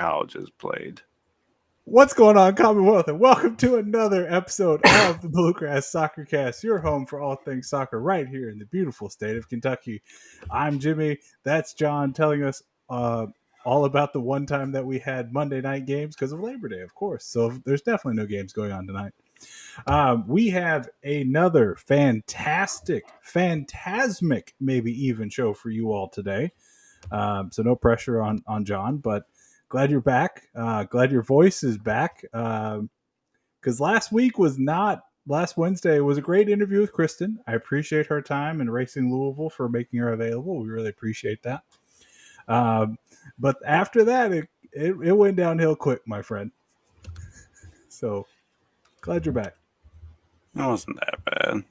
colleges played. What's going on, Commonwealth, and welcome to another episode of the Bluegrass Soccer Cast, your home for all things soccer right here in the beautiful state of Kentucky. I'm Jimmy. That's John telling us all about the one time that we had Monday night games because of Labor Day, of course. So there's definitely no games going on tonight. We have another phantasmic, maybe even show for you all today. So no pressure on John, but glad you're back. Glad your voice is back. Because last Wednesday was a great interview with Kristen. I appreciate her time and Racing Louisville for making her available. We really appreciate that. But after that, it went downhill quick, my friend. So glad you're back. It wasn't that bad.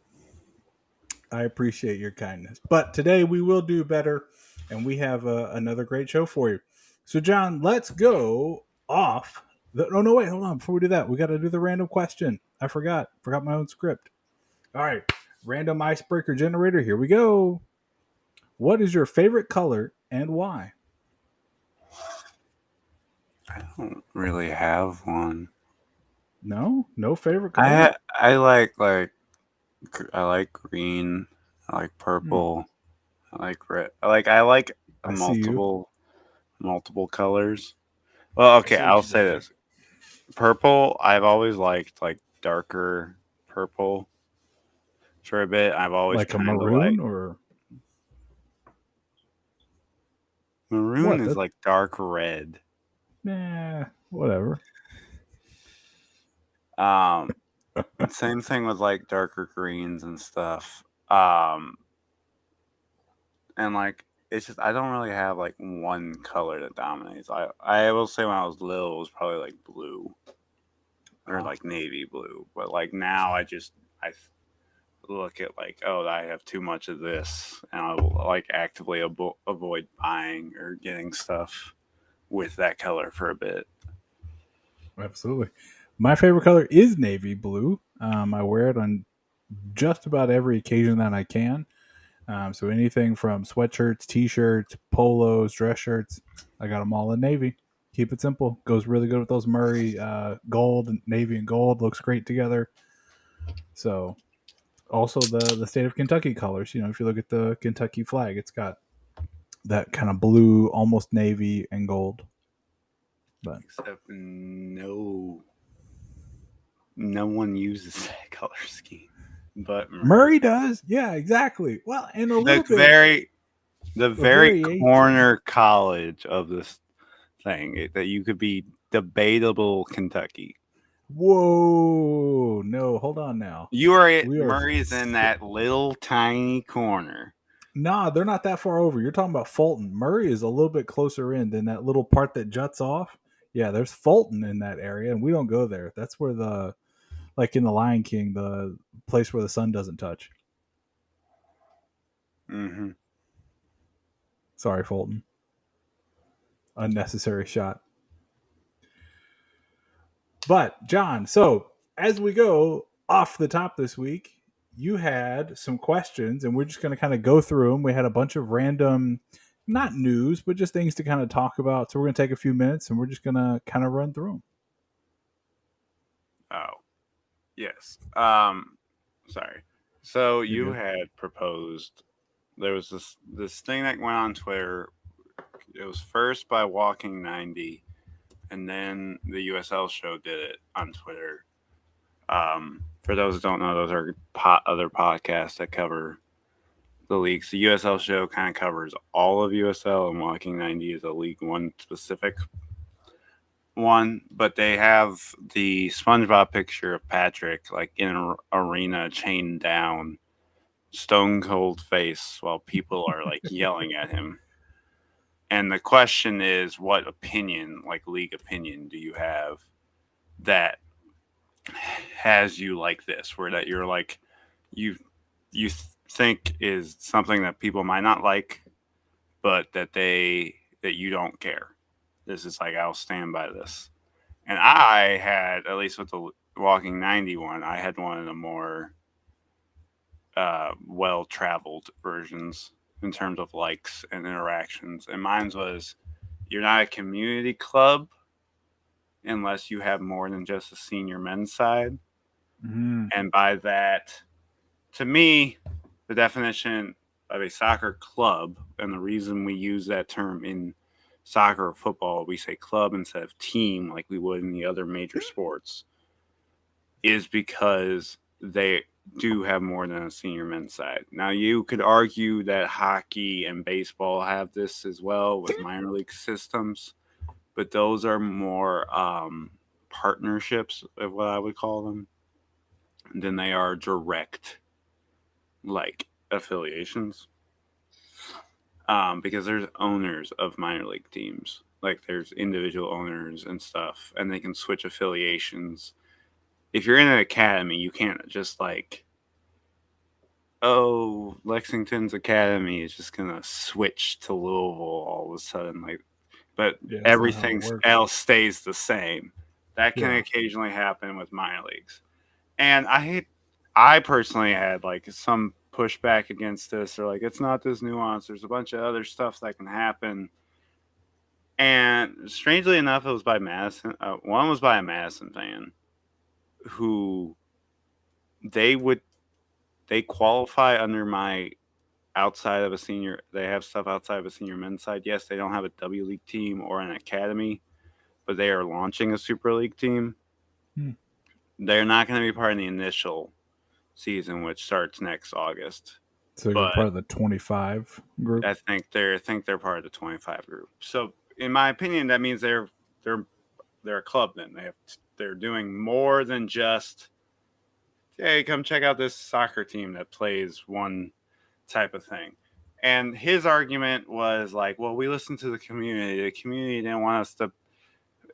I appreciate your kindness. But today we will do better, and we have another great show for you. So, John, let's go off. No, wait, hold on. Before we do that, we got to do the random question. I forgot my own script. All right, random icebreaker generator. Here we go. What is your favorite color and why? I don't really have one. No favorite color. I like I like green. I like Hmm, purple. I like red. I like I see you. multiple colors. Well, I okay, see what I'll you did say there. this. Purple, I've always liked like darker purple for a bit. I've always Like a kind of like maroon or maroon what? is That like dark red. whatever. Um, Same thing with like darker greens and stuff. Um, and like it's just I don't really have like one color that dominates. I will say when I was little it was probably like blue or Ah, like navy blue, but like now I look at like, oh, I have too much of this, and I will like actively avoid buying or getting stuff with that color for a bit. absolutely. My favorite color is navy blue. I wear it on just about every occasion that I can. So anything from sweatshirts, t-shirts, polos, dress shirts, I got them all in navy. Keep it simple. Goes really good with those Murray gold, navy and gold. Looks great together. So also the state of Kentucky colors. You know, if you look at the Kentucky flag, it's got that kind of blue, almost navy and gold. But Except no one uses that color scheme but Murray Murray. does, yeah, exactly. Well, and a The little bit very the a very variation. corner college of this thing that you could be debatable Kentucky. Whoa, no, hold on now. You are at We are Murray's in that little tiny corner. Nah, they're not that far over. You're talking about Fulton. Murray is a little bit closer in than that little part that juts off. Yeah, there's Fulton in that area, and we don't go there. That's where like in the Lion King, the place where the sun doesn't touch. Hmm. Sorry, Fulton. Unnecessary shot. But John, so as we go off the top this week, you had some questions, and we're just going to kind of go through them. We had a bunch of random, not news, but just things to kind of talk about. So we're going to take a few minutes, and we're just going to kind of run through them. Oh, yes. Sorry. So You're you good. had proposed. There was this thing that went on Twitter. It was first by Walking 90, and then the USL show did it on Twitter. For those that don't know, those are other podcasts that cover the leagues. The USL show kind of covers all of USL, and Walking 90 is a League One specific one. But they have the SpongeBob picture of Patrick like in an arena, chained down, stone cold face, while people are like yelling at him. And the question is, what opinion, like league opinion, do you have that has you like this, where that you're like you you think is something that people might not like, but that you don't care. This is like I'll stand by this. And I had at least with the Walking 91, I had one of the more well traveled versions in terms of likes and interactions. And mine was you're not a community club, unless you have more than just a senior men's side. Mm. And by that, to me, the definition of a soccer club, and the reason we use that term in soccer or football, we say club instead of team like we would in the other major sports, is because they do have more than a senior men's side. Now, you could argue that hockey and baseball have this as well with minor league systems, but those are more partnerships of what I would call them than they are direct like affiliations. Because there's owners of minor league teams, like there's individual owners and stuff, and they can switch affiliations. If you're in an academy, you can't just like, oh, Lexington's academy is just gonna switch to Louisville all of a sudden, like, but Yeah, that's not how it everything works. else stays the same. That can Yeah. occasionally happen with minor leagues, and I personally had like some pushback against this, or like it's not this nuance. There's a bunch of other stuff that can happen, and strangely enough, it was by Madison. One was by a Madison fan who they would they qualify under my outside of a senior. They have stuff outside of a senior men's side. Yes, they don't have a W League team or an academy, but they are launching a Super League team. Hmm. They're not going to be part of the initial season, which starts next August. So you're But part of the 25 group. I think they're part of the 25 group. So in my opinion, that means they're a club. Then they're doing more than just, hey, come check out this soccer team that plays one type of thing. And his argument was like, well, we listened to the community. The community didn't want us to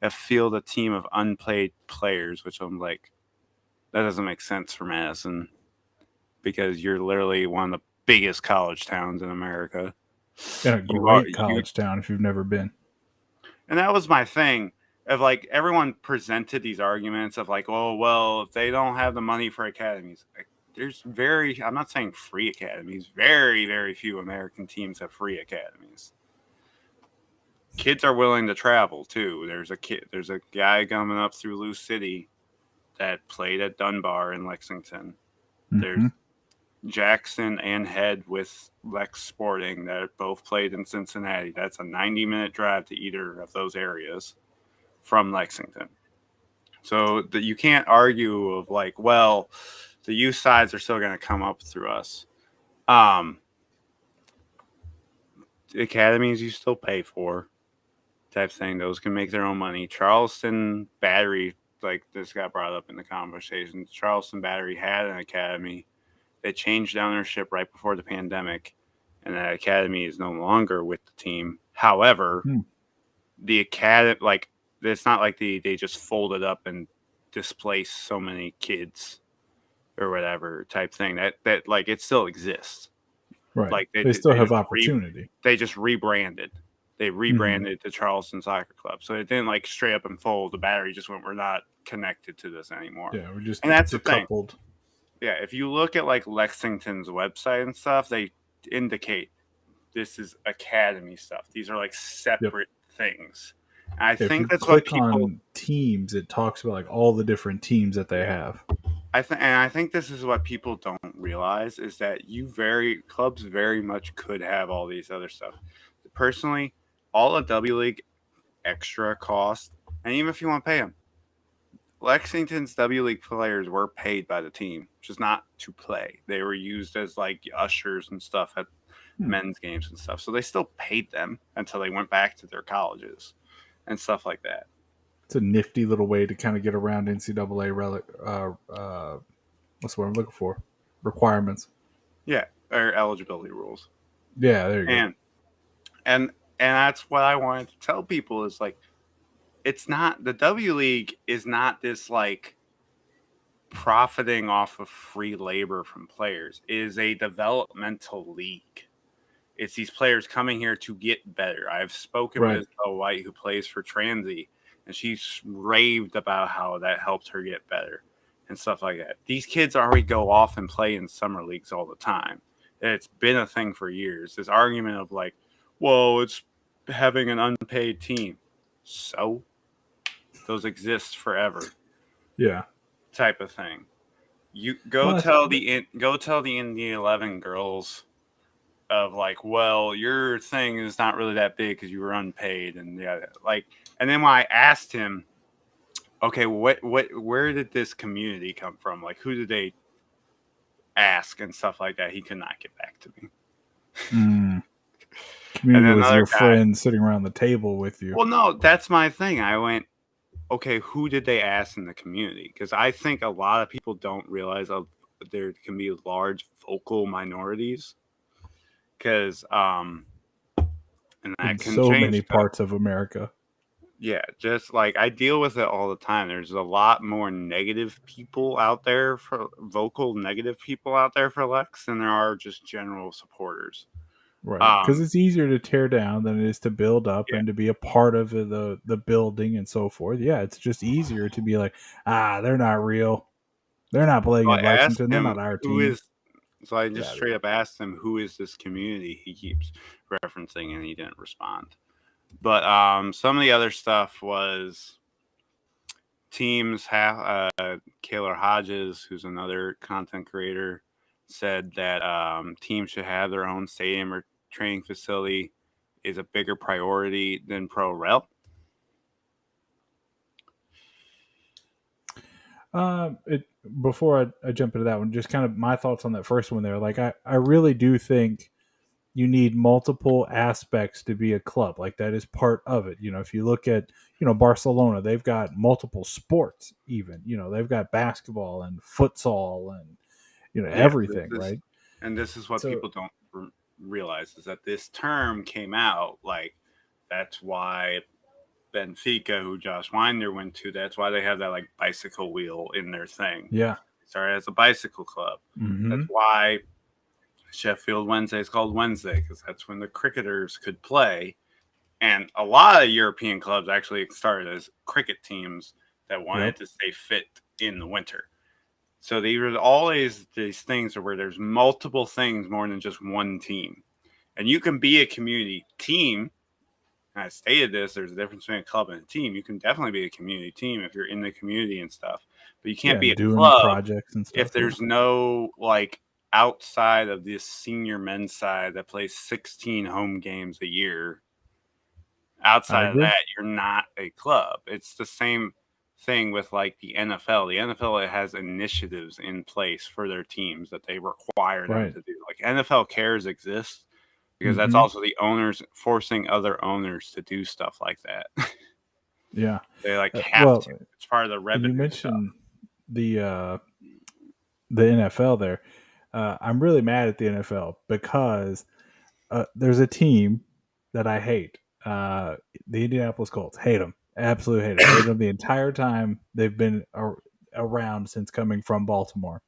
field a team of unplayed players, which I'm like, that doesn't make sense for Madison because you're literally one of the biggest college towns in America. In a You are great college town if you've never been. and that was my thing of like everyone presented these arguments of like, oh well, if they don't have the money for academies, like, I'm not saying free academies, very few American teams have free academies. Kids are willing to travel too. There's a guy coming up through Lou City that played at Dunbar in Lexington. There's Jackson and Head with Lex Sporting that both played in Cincinnati. That's a 90-minute drive to either of those areas from Lexington. So that you can't argue of like, well, the youth sides are still going to come up through us. Academies you still pay for type thing. Those can make their own money. Charleston Battery, like this got brought up in the conversation. Charleston Battery had an academy. They changed ownership right before the pandemic, and that academy is no longer with the team. However, the academy, like, it's not like they just folded up and displaced so many kids or whatever type thing. That like it still exists. Right. Like They still have opportunity. They just rebranded. They rebranded the Charleston Soccer Club, so it didn't like straight up and fold. The Battery just went, we're not connected to this anymore. Yeah, we're just and that's decoupled. The thing. Yeah, if you look at like Lexington's website and stuff, they indicate this is academy stuff. These are like separate things. And I think that's what people on teams. It talks about like all the different teams that they have. I think this is what people don't realize is that clubs very much could have all these other stuff. Personally, all a W League extra cost, and even if you want to pay them, Lexington's W League players were paid by the team, just not to play. They were used as like ushers and stuff at men's games and stuff. So they still paid them until they went back to their colleges and stuff like that. It's a nifty little way to kind of get around NCAA what's what I'm looking for? Requirements. Yeah, or eligibility rules. Yeah, there you go. And that's what I wanted to tell people is like, it's not, the W League is not this like profiting off of free labor from players. It is a developmental league. It's these players coming here to get better. I've spoken with Isabel White, who plays for Transy, and she's raved about how that helped her get better and stuff like that. These kids already go off and play in summer leagues all the time. It's been a thing for years. This argument of like, well, it's having an unpaid team. So Those exist forever, Yeah. type of thing. You Well, go tell the Indy 11 girls of like, well, your thing is not really that big because you were unpaid, and yeah, like, and then when I asked him, okay, where did this community come from? Like, who did they ask and stuff like that? He could not get back to me. And community then was another your guy, friend sitting around the table with you. well, no, that's my thing. I went, okay, who did they ask in the community? Because I think a lot of people don't realize there can be large vocal minorities. Because and In that can so many change too. parts of America. Yeah, just like I deal with it all the time. There's a lot more negative people out there for vocal negative people out there for Lex than there are just general supporters. Right. Because Um, it's easier to tear down than it is to build up yeah. and to be a part of the building and so forth. Yeah, it's just easier to be like, they're not real. They're not playing So I in asked Lexington. They're him not our who team. is. So I Get just out of straight here. up asked him who is this community he keeps referencing, and he didn't respond. But some of the other stuff was teams have Kaylor Hodges, who's another content creator, said that teams should have their own stadium or training facility is a bigger priority than pro rel. It before I jump into that one, just kind of my thoughts on that first one there. Like I really do think you need multiple aspects to be a club. Like that is part of it. If you look at, Barcelona, they've got multiple sports even. They've got basketball and futsal and Yeah, everything, right? this is what So people don't realize is that this term came out like that's why Benfica, who Josh Winder went to, that's why they have that like bicycle wheel in their thing. yeah. It started as a bicycle club. Mm-hmm. That's why Sheffield Wednesday is called Wednesday because that's when the cricketers could play. And a lot of European clubs actually started as cricket teams that wanted Yep. to stay fit in the winter. So there were always these things where there's multiple things more than just one team. And you can be a community team. And I stated this, there's a difference between a club and a team. You can definitely be a community team if you're in the community and stuff. But you can't Yeah, be a doing club projects and if stuff. Yeah. there's no like outside of this senior men's side that plays 16 home games a year. I Outside of agree. that, you're not a club. It's the same thing with like the NFL. The NFL has initiatives in place for their teams that they require them Right. to do. Like NFL Cares exists because that's Mm-hmm. also the owners forcing other owners to do stuff like that. Yeah. They like have Well, to. It's part of the you revenue stuff. mentioned the NFL there. I'm really mad at the NFL because there's a team that I hate. The Indianapolis Colts. Hate them. Absolutely hate them. Hate them the entire time they've been around since coming from Baltimore.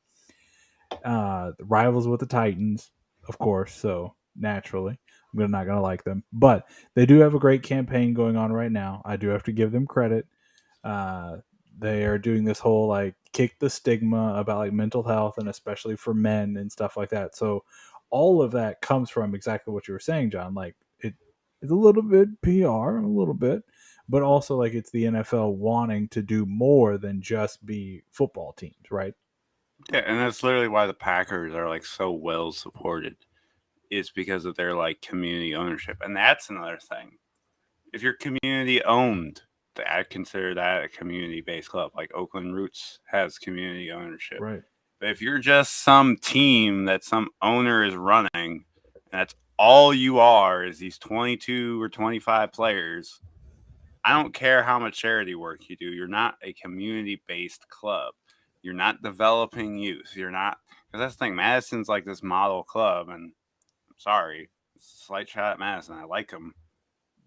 The rivals with the Titans, of course. So naturally, I'm not gonna like them. But they do have a great campaign going on right now. I do have to give them credit. Uh, they are doing this whole like kick the stigma about like mental health and especially for men and stuff like that. So all of that comes from exactly what you were saying, John. Like it's a little bit PR, a little bit, but also like it's the NFL wanting to do more than just be football teams, right? Yeah, and that's literally why the Packers are like so well supported. Is because of their like community ownership, and that's another thing. If you're community owned, I consider that a community based club. Like Oakland Roots has community ownership. Right. But if you're just some team that some owner is running, and that's all you are is these 22 or 25 players, I don't care how much charity work you do. You're not a community based club. You're not developing youth. You're not, because that's the thing. Madison's like this model club, and I'm sorry, it's a slight shot at Madison. I like them.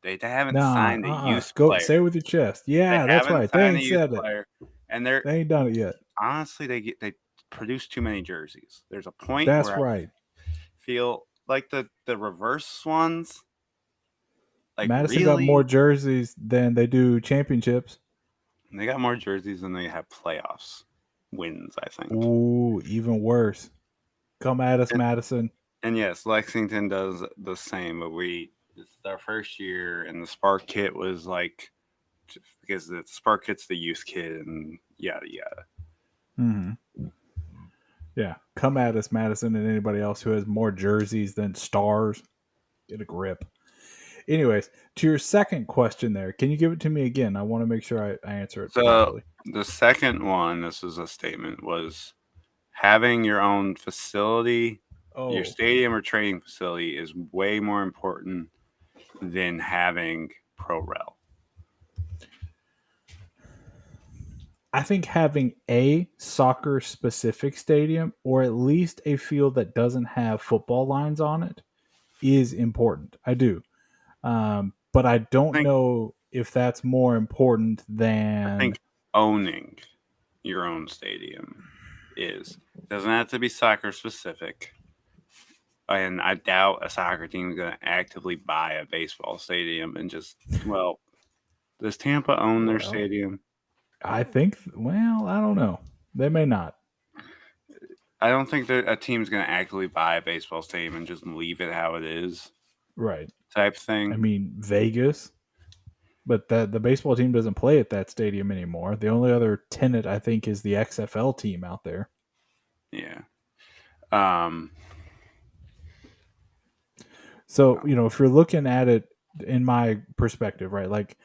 They haven't Nah, signed a youth Go player. say it with your chest. They Yeah, that's haven't right. They signed a ain't youth said it. player, and they're They ain't done it yet. honestly they produce too many jerseys. There's a point That's where I right. feel like the reverse ones, like Madison got more really, jerseys than they do championships. they got more jerseys than they have playoffs wins. I think. Ooh, even worse. Come at us, And, Madison. and yes, Lexington does the same. But this is our first year, and the Spark kit was like because the spark hits the youth kid and yada yada. Mm-hmm. Yeah, come at us, Madison, and anybody else who has more jerseys than stars. Get a grip. Anyways, to your second question there, can you give it to me again? I want to make sure I answer it So properly. the second one, this is a statement, was having your own facility, your Oh, stadium or training facility is way more important than having pro rel. I think having a soccer specific stadium or at least a field that doesn't have football lines on it is important. I do. But I I don't think know if that's more important I than. think owning your own stadium is. Doesn't have to be soccer specific. And I doubt a soccer team is going to actively buy a baseball stadium and just, well, does Tampa own their Well, stadium? I think, well, I don't know. They may not. I don't think that a team's going to actively buy a baseball stadium and just leave it how it is, Right. type I thing. mean, Vegas, but the baseball team doesn't play at that stadium anymore. The only other tenant, I think, is the XFL team out there. Yeah. Um, So, if you're looking at it in my perspective, right, like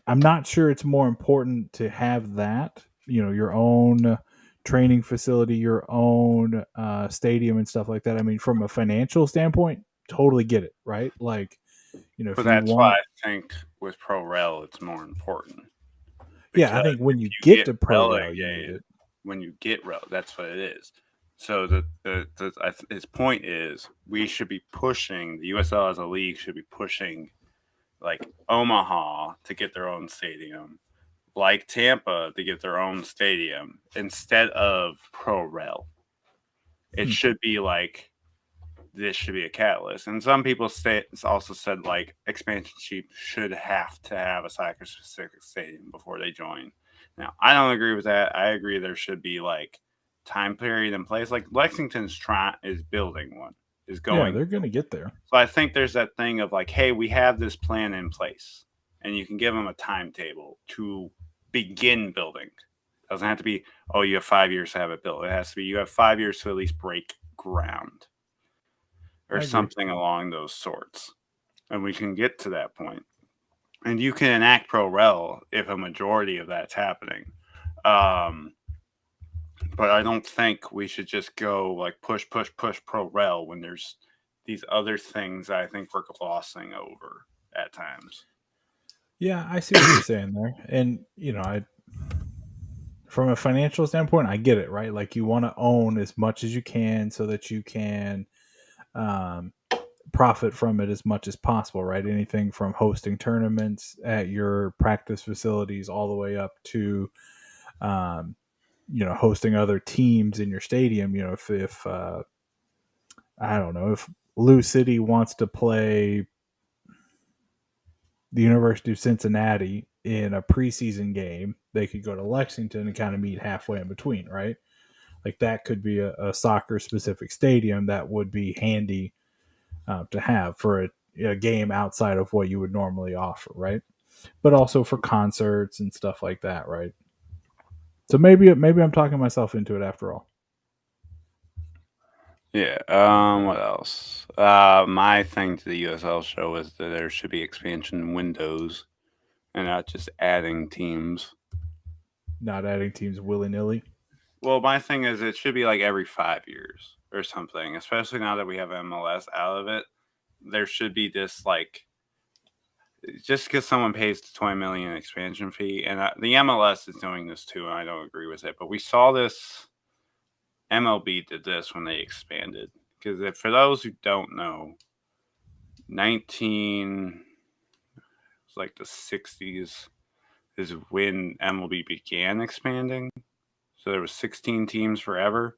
I'm not sure it's more important to have that, your own training facility, your own stadium and stuff like that. I mean, from a financial standpoint, totally get it, right? Like, but if you that's why want, I think with pro rel it's more important yeah, I because think when if you you get get to pro rel, you need relegated, it. when you get rel, that's what it is. So his point is we should be pushing the USL as a league should be pushing like Omaha to get their own stadium, like Tampa to get their own stadium instead of pro rel. It Hmm. should be like this should be a catalyst. And some people also said like expansion teams should have to have a soccer specific stadium before they join. Now I don't agree with that. I agree there should be like time period in place. Like Lexington's is building one, is Yeah, going. they're going to get there. So I think there's that thing of like, hey, we have this plan in place, and you can give them a timetable to begin building. It doesn't have to be, oh, you have 5 years to have it built. It has to be you have 5 years to at least break ground or I agree. something along those sorts. And we can get to that point. And you can enact pro rel if a majority of that's happening. Um, but I don't think we should just go like push pro rel when there's these other things I think we're glossing over at times. Yeah, I see what you're saying there. And, from a financial standpoint, I get it, right? Like you want to own as much as you can so that you can um, profit from it as much as possible, right? Anything from hosting tournaments at your practice facilities all the way up to, um, hosting other teams in your stadium. If I don't know, if Lou City wants to play the University of Cincinnati in a preseason game, they could go to Lexington and kind of meet halfway in between, right? Like that could be a soccer specific stadium that would be handy to have for a game outside of what you would normally offer, right? But also for concerts and stuff like that, right? So maybe I'm talking myself into it after all. Yeah. What else? My thing to the USL show is that there should be expansion windows and not just adding teams. Not adding teams willy nilly. Well, my thing is it should be like every 5 years or something, especially now that we have MLS out of it. There should be this like just because someone pays the 20 million expansion fee, and the MLS is doing this too, and I don't agree with it. But we saw this. MLB did this when they expanded because for those who don't know, 19 it's like the 60s is when MLB began expanding. So there was 16 teams forever.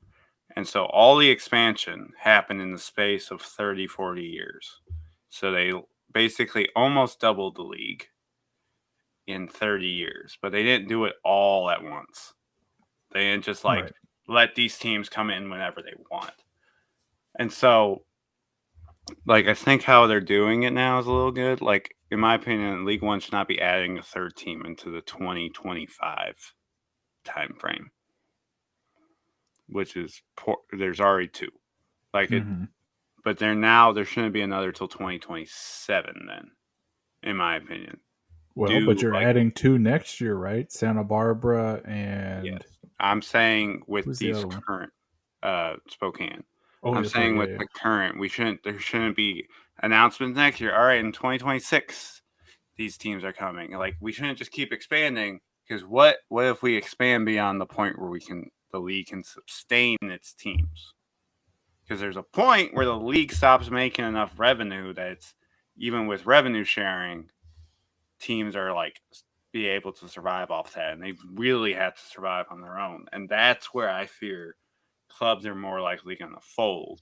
And so all the expansion happened in the space of 30, 40 years. So they basically almost doubled the league in 30 years, but they didn't do it all at once. They didn't just like Right. let these teams come in whenever they want. And so like I think how they're doing it now is a little good. Like in my opinion, League One should not be adding a third team into the 2025 time frame, which is poor. There's already two. Like it, Mm-hmm. but there shouldn't be another till 2027. Then, in my opinion, Well, but do you're like adding two next year, right? Santa Barbara yes. and I'm saying with who's the these other one? current Spokane. Oh, I'm that's right. saying Yeah, with yeah. the current, there shouldn't be announcements next year. All right, in 2026, these teams are coming. Like we shouldn't just keep expanding because what if we expand beyond the point where the league can sustain its teams? Because there's a point where the league stops making enough revenue that it's even with revenue sharing, teams are like be able to survive off that, and they really have to survive on their own. And that's where I fear clubs are more likely going to fold,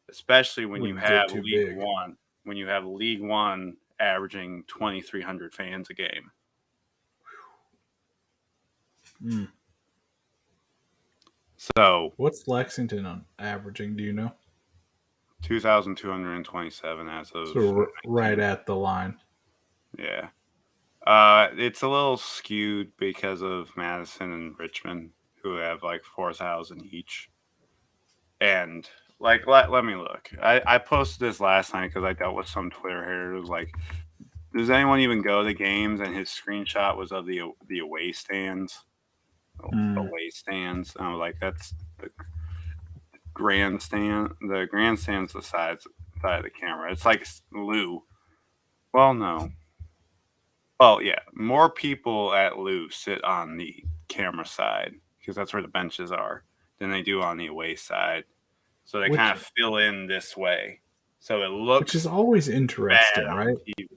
especially when When you you get have too League big. One. When you have League One averaging 2,300 fans a game. Mm. So What's Lexington on averaging? Do you know? 2,227 as of So right 19. at the line. Yeah. It's a little skewed because of Madison and Richmond, who have like 4,000 each. And like, let me look. I posted this last night because I dealt with some Twitter haters. Like, does anyone even go to games? And his screenshot was of the away stands. Mm. Away stands. And I was like, that's the grandstand. The grandstand's the side of the camera. It's like Lou. Well, no. Well, yeah. More people at Lou sit on the camera side because that's where the benches are than they do on the away side. So they kind Which of fill in this way. So it which is looks always bad interesting, on right? TV.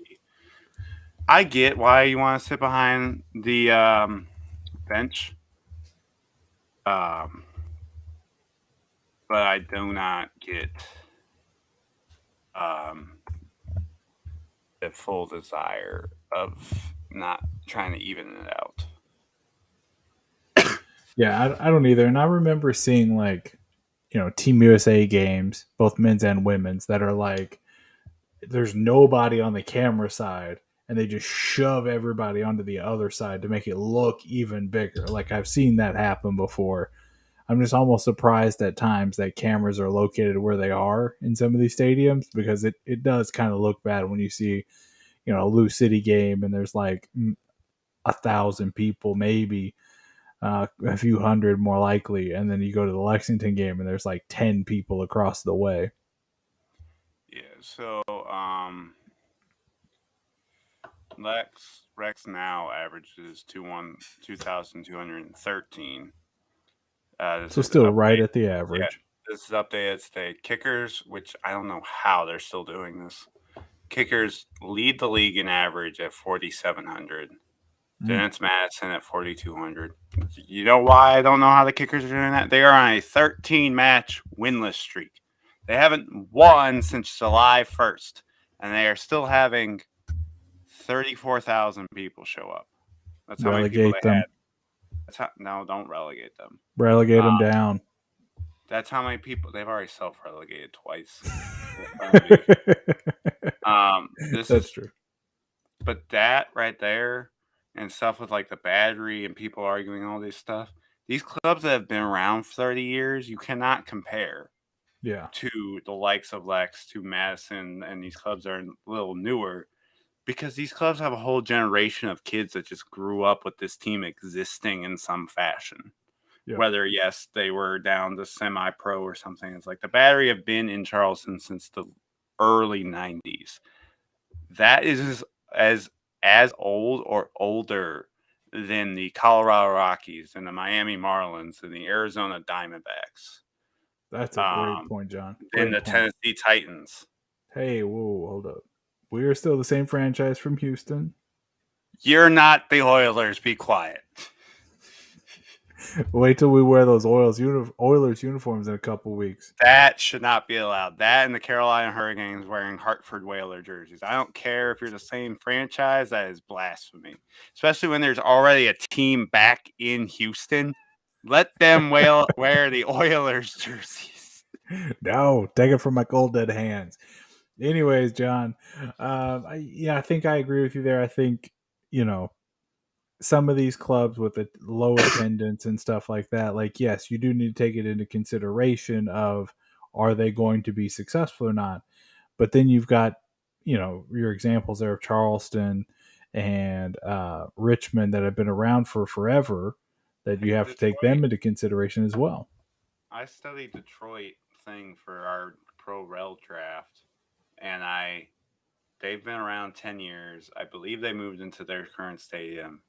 I get why you want to sit behind the bench, um, but I do not get um, the full desire of not trying to even it out. Yeah, I don't either. And I remember seeing like, Team USA games, both men's and women's, that are like there's nobody on the camera side and they just shove everybody onto the other side to make it look even bigger. Like I've seen that happen before. I'm just almost surprised at times that cameras are located where they are in some of these stadiums because it does kind of look bad when you see, a Lou City game and there's like 1,000 people, maybe a few hundred more likely, and then you go to the Lexington game and there's like 10 people across the way. Yeah. So Rex now averages 2,213. This So is still right update. at the Yeah, average. this is updated today. Kickers, which I don't know how they're still doing this. Kickers lead the league in average at 4,700. Then Mm. it's Madison at 4,200. You know why I don't know how the Kickers are doing that? They are on a 13 match winless streak. They haven't won since July 1st, and they are still having 34,000 people show up. That's how many people they Relegate them. had. No, don't relegate them. Relegate them down. That's how many people they've already self-relegated twice. This That's is, true. but that right there and stuff with like the battery and people arguing all this stuff. These clubs that have been around for 30 years, you cannot compare Yeah. to the likes of Lex, to Madison, and these clubs are a little newer because these clubs have a whole generation of kids that just grew up with this team existing in some fashion. Yeah. Whether, yes, they were down to semi-pro or something. It's like the Battery have been in Charleston since the early 90s. That is as old or older than the Colorado Rockies and the Miami Marlins and the Arizona Diamondbacks, That's a great point, John. than Great the point. Tennessee Titans. Hey, whoa, hold up. We are still the same franchise from Houston. You're not the Oilers. Be quiet. Wait till we wear those Oilers uniforms in a couple weeks. That should not be allowed. That and the Carolina Hurricanes wearing Hartford Whaler jerseys. I don't care if you're the same franchise. That is blasphemy, especially when there's already a team back in Houston. Let them wear the Oilers jerseys. No, take it from my cold dead hands. Anyways, John, I think I agree with you there. I think you know some of these clubs with a low attendance and stuff like that. Like, yes, you do need to take it into consideration of are they going to be successful or not. But then you've got your examples there of Charleston and Richmond that have been around for forever that you have to take Detroit. them into consideration as well. I studied Detroit thing for our pro rel draft, and I they've been around 10 years. I believe they moved into their current stadium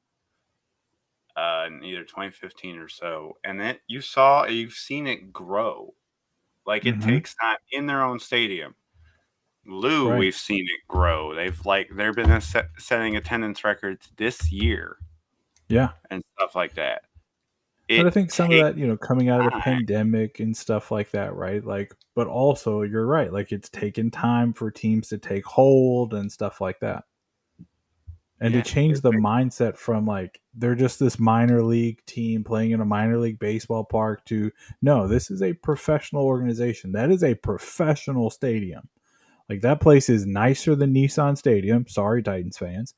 in either 2015 or so, and then you've seen it grow. Like it Mm-hmm. takes time in their own stadium. Lou, Right. we've seen it grow. They've been setting attendance records this year Yeah. and stuff like that. But I It think some of takes that, coming out of the time. pandemic and stuff like that, right? Like, but also you're right. Like, it's taken time for teams to take hold and stuff like that. And to Yeah, change the mindset from like they're just this minor league team playing in a minor league baseball park to no, this is a professional organization. That is a professional stadium. Like that place is nicer than Nissan Stadium. Sorry, Titans fans.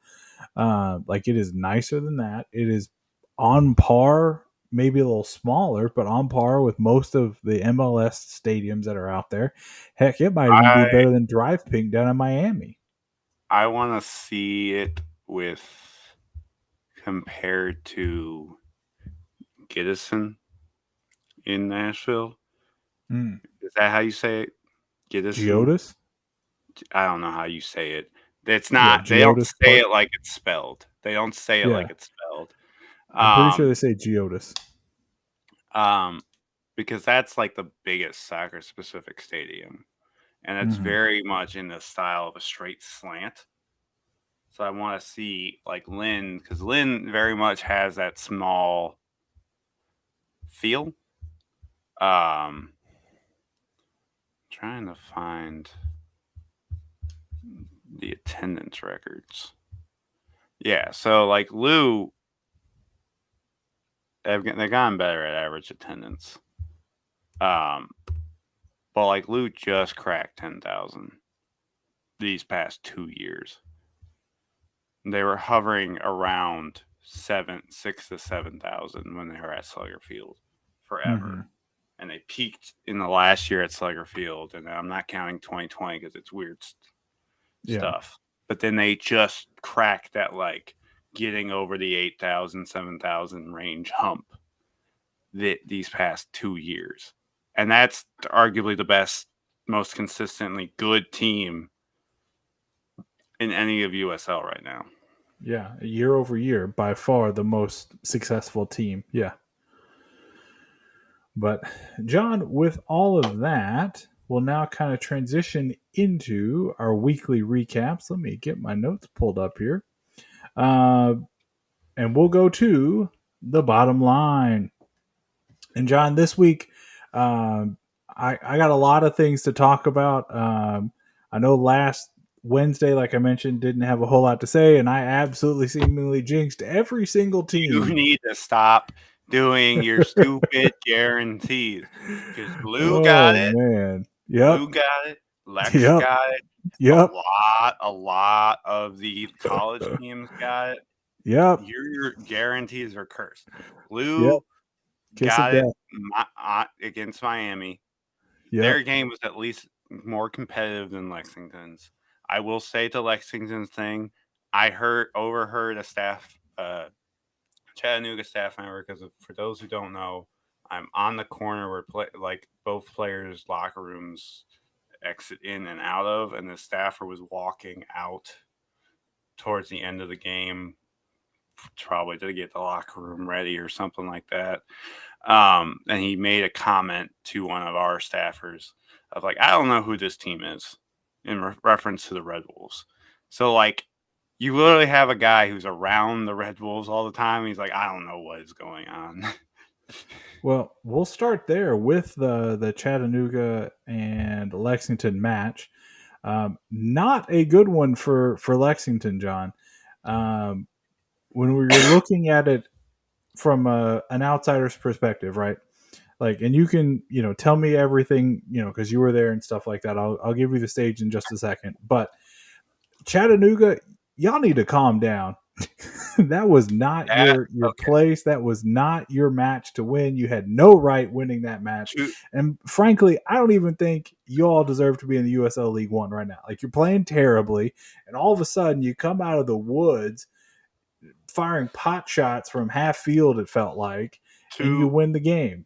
Like it is nicer than that. It is on par, maybe a little smaller, but on par with most of the MLS stadiums that are out there. Heck, it might even be I better than Drive Pink down in Miami. I want to see it with compared to Giddison in Nashville. Mm. Is that how you say it? Giddison? Geodis? I don't know how you say it. It's Yeah, not. They don't Geodis say Park. it like it's spelled. They don't say it Yeah, like it's spelled. I'm pretty sure Um, they say Geodis. um, because that's like the biggest soccer specific stadium, and it's Mm-hmm. very much in the style of a straight slant. So I want to see like Lynn, because Lynn very much has that small feel. Trying to find the attendance records. Yeah, so like Lou, they've gotten better at average attendance. Um, but like Lou just cracked 10,000 these past 2 years. They were hovering around 6 to 7,000 when they were at Slugger Field Mm-hmm. forever. And they peaked in the last year at Slugger Field, and I'm not counting 2020 because it's weird Yeah. stuff. But then they just cracked that like getting over the 8,000, 7,000 range hump these past 2 years. And that's arguably the best, most consistently good team in any of USL right now. Yeah. Year over year, by far the most successful team. Yeah. But, John, with all of that, we'll now kind of transition into our weekly recaps. Let me get my notes pulled up here. Uh, and we'll go to the bottom line. And, John, this week, um, I got a lot of things to talk about. I know last Wednesday, like I mentioned, didn't have a whole lot to say, and I absolutely seemingly jinxed every single You team. need to stop doing your stupid guarantees because Lou got Oh it. man. Lou Yep. got it. Lex Yep. got it. Yep. A lot of the college teams got it. Yep. Your guarantees are cursed. Yep. Lou Kiss of got it death. against Miami. Yep. Their game was at least more competitive than Lexington's. I will say to Lexington's thing, I overheard a Chattanooga staff member, because for those who don't know, I'm on the corner where like both players' locker rooms exit in and out of, and the staffer was walking out towards the end of the game, probably to get the locker room ready or something like that. And he made a comment to one of our staffers of like, I don't know who this team is, in reference to the Red Wolves. So like, you literally have a guy who's around the Red Wolves all the time. He's like, I don't know what is going on. Well, we'll start there with the Chattanooga and Lexington match. Not a good one for Lexington, John. Um, when we were looking at it from an outsider's perspective, right? Like, and you can, tell me everything, because you were there and stuff like that. I'll give you the stage in just a second. But Chattanooga, y'all need to calm down. That was not That your okay. place. That was not your match to win. You had no right winning that match. Two, And frankly, I don't even think you all deserve to be in the USL League One right now. Like, you're playing terribly, and all of a sudden you come out of the woods firing pot shots from half field, it felt like, and you two, win the game.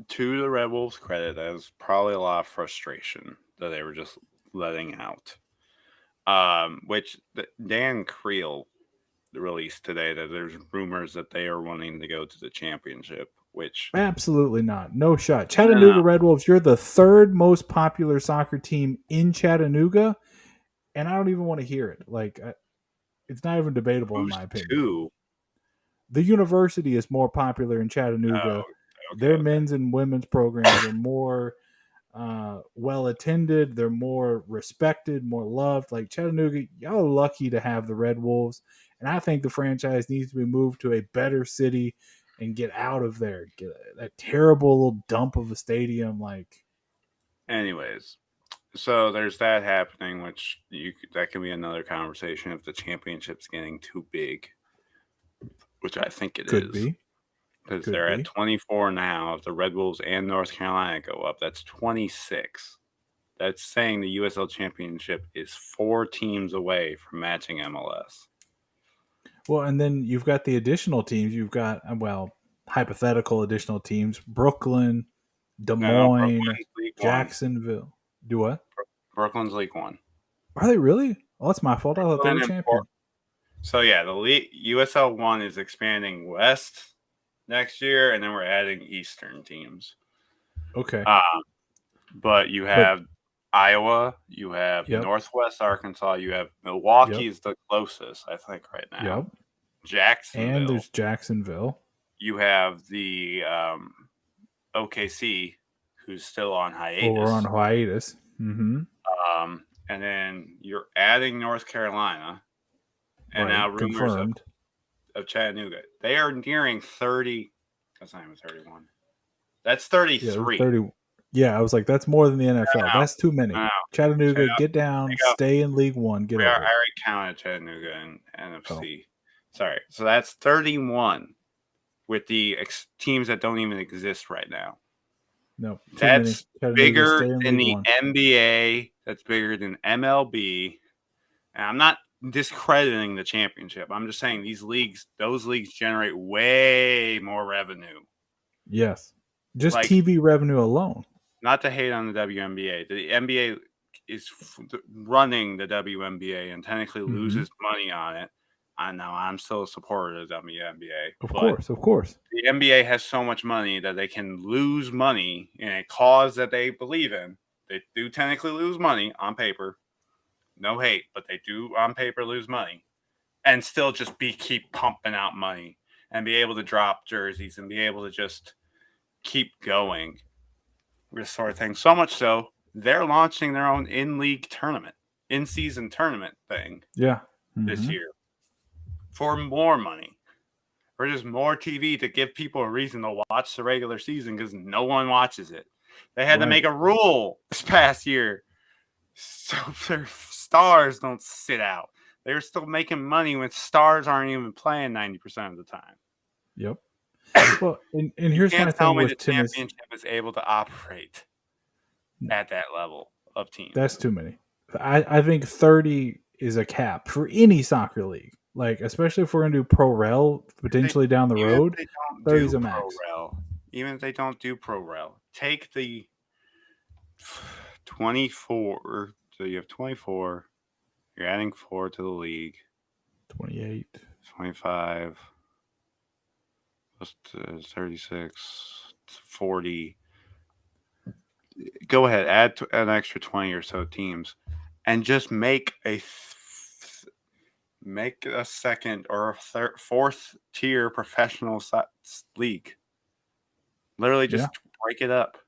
to the Red Wolves' credit, that was probably a lot of frustration that they were just letting out. Which Dan Creel released today that there's rumors that they are wanting to go to the championship, which Absolutely not. No shot. no, Chattanooga Red Wolves, you're the third most popular soccer team in Chattanooga, and I don't even want to hear it. Like, it's not even debatable in who's my opinion. two? The university is more popular in Chattanooga. Oh, Their okay. men's and women's programs are more well attended. They're more respected, more loved. Like, Chattanooga, y'all are lucky to have the Red Wolves, and I think the franchise needs to be moved to a better city and get out of there. Get that terrible little dump of a stadium. Like, Anyways, so there's that happening, which that can be another conversation if the championship's getting too big, which I think it could is. be, Because could they're at be. 24 now. If the Red Wolves and North Carolina go up, that's 26. That's saying the USL Championship is 4 teams away from matching MLS. Well, and then you've got the additional teams. You've got, hypothetical additional teams: Brooklyn, Des No, Moines, Brooklyn's League One. Jacksonville. Do what? Brooklyn's League One. Are they really? Oh, that's my fault. I thought they were Brooklyn and champion. So yeah, the league, USL One is expanding west next year, and then we're adding Eastern teams. Okay, But you but have Iowa, you have yep, Northwest Arkansas, you have yep, Milwaukee is the closest, I think, right now. yep. And Jacksonville. there's Jacksonville. You have the OKC, who's still on Well, we're on hiatus. hiatus. Mm-hmm. And then you're adding North Carolina, and Right, now rumors confirmed. of Chattanooga. They are nearing 30. That's not even 31. That's Yeah, it was 33. 30. Yeah, I was like, that's more than the NFL. No, That's too many. no. Chattanooga, Check get down, out. stay in League One, get I over it. already counted Chattanooga and Oh, NFC. Sorry. So that's 31 with the teams that don't even exist right now. no, too many. That's Chattanooga, bigger stay in than League the One. NBA. That's bigger than MLB. And I'm not discrediting the championship. I'm just saying those leagues generate way more revenue. Yes. Just Like, TV revenue alone. not to hate on the WNBA. The NBA is running the WNBA and technically loses money on it. I know I'm still a supporter of the WNBA, Of but course, of course. the NBA has so much money that they can lose money in a cause that they believe in. They do technically lose money on paper. No hate, but they do on paper lose money and still just keep pumping out money and be able to drop jerseys and be able to just keep going. This sort of thing. So much so, they're launching their own in-league tournament, in-season tournament thing Yeah. this Mm-hmm. year for more money, for just more TV to give people a reason to watch the regular season because no one watches it. They had to Right. make a rule this past year so their stars don't sit out. They're still making money when stars aren't even playing 90% of the time. Yep. Well, and You here's can't my tell thing me the with Tennessee. championship is able to operate No, at that level of that's teams. too many. I think 30 is a cap for any soccer league. Like, especially if we're going to do pro rel They, potentially down the even if road, they don't 30 is do a pro max. rel, take the 24. So you have 24. You're adding 4 to the league. 28. 25 plus 36, 40. Go ahead, add an extra 20 or so teams, and just make a second or a fourth tier professional league. Literally, Yeah. just break it up.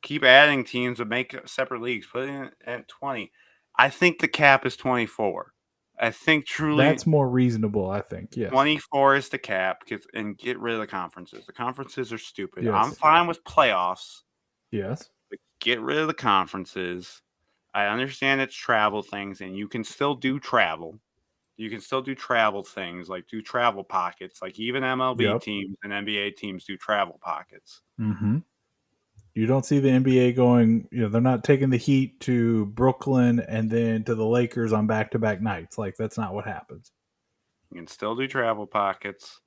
Keep adding teams and make separate leagues. Put it in at 20. I think the cap is 24. I think truly That's more reasonable, I think. Yes. 24 is the cap, and get rid of the conferences. The conferences are stupid. I'm Yes. fine with playoffs, Yes. but get rid of the conferences. I understand it's travel things, and you can still do travel. You can still do travel things, like do travel pockets. Like even MLB Yep. teams and NBA teams do travel pockets. Mm-hmm. You don't see the NBA going, they're not taking the Heat to Brooklyn and then to the Lakers on back-to-back nights. Like, that's not what happens. You can still do travel pockets.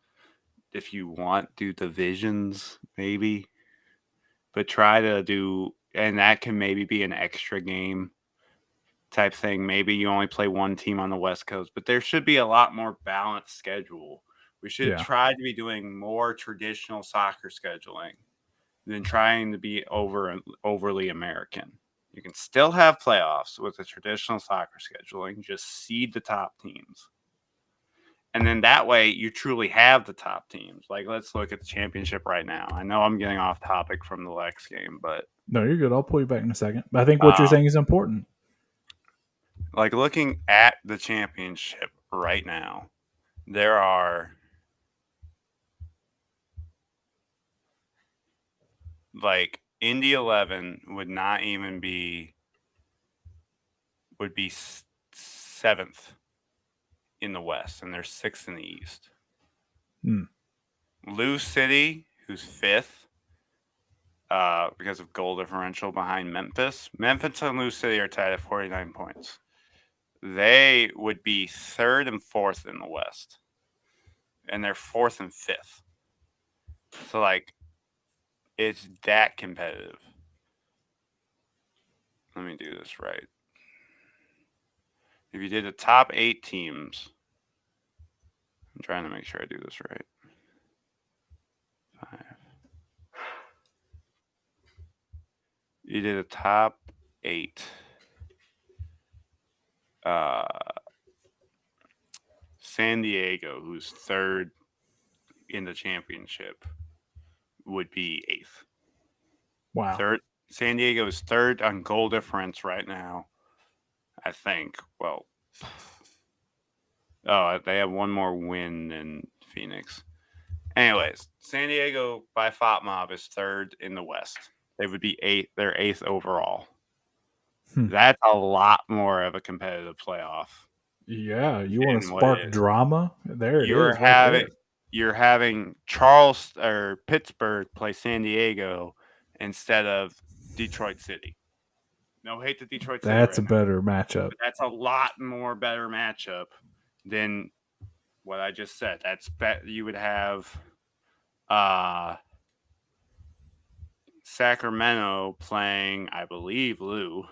If you want, do divisions, maybe. But try to do, and that can maybe be an extra game type thing. Maybe you only play one team on the West Coast, but there should be a lot more balanced schedule. We should Yeah. try to be doing more traditional soccer scheduling than trying to be overly American. You can still have playoffs with the traditional soccer scheduling, just seed the top teams. And then that way you truly have the top teams. Like, let's look at the championship right now. I know I'm getting off topic from the Lex game, but No, you're good. I'll pull you back in a second. But I think what you're saying is important. like looking at the championship right now, there are like Indy 11 would be seventh in the West, and they're sixth in the East. Hmm. Lou City, who's fifth, because of goal differential behind Memphis. Memphis and Lou City are tied at 49 points. They would be third and fourth in the West, and they're fourth and fifth. So, like, it's that competitive. Let me do this right. If you did the top 8 teams, I'm trying to make sure I do this right. 5. You did a top 8. San Diego, who's third in the championship, would be 8th. Wow. Third. San Diego is third on goal difference right now, I think. Well, they have one more win than Phoenix. Anyways, San Diego by FOTMOB is third in the West. They would be 8th. They're 8th overall. That's a lot more of a competitive playoff. Yeah, you want to spark drama? There it is, right there. You're having Charles or Pittsburgh play San Diego instead of Detroit City. No hate to Detroit City. That's a better matchup. But that's a lot more better matchup than what I just said. You would have Sacramento playing, I believe, Lou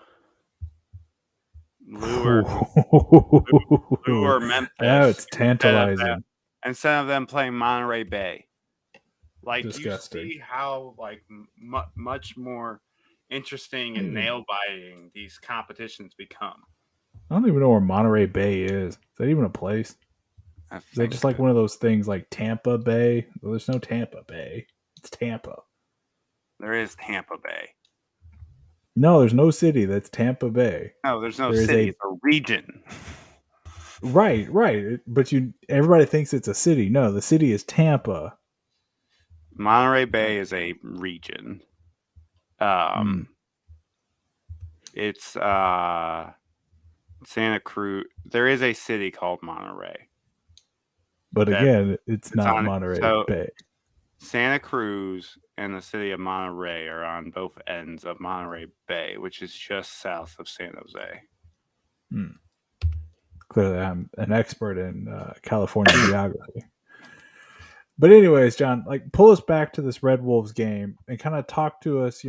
or Memphis. Oh, it's tantalizing. Instead of them playing Monterey Bay. Like, disgusting. You see how like much more interesting and nail-biting these competitions become. I don't even know where Monterey Bay is. Is that even a place? Is that just like one of those things like Tampa Bay? Well, there's no Tampa Bay. It's Tampa. There is Tampa Bay. No, there's no city that's Tampa Bay. No, there's no city. It's a region. Right. But everybody thinks it's a city. No, the city is Tampa. Monterey Bay is a region. It's Santa Cruz. There is a city called Monterey. But again, it's not Monterey Bay. Santa Cruz and the city of Monterey are on both ends of Monterey Bay, which is just south of San Jose. Clearly, I'm an expert in California geography. But anyways, John, like, pull us back to this Red Wolves game and kind of talk to us,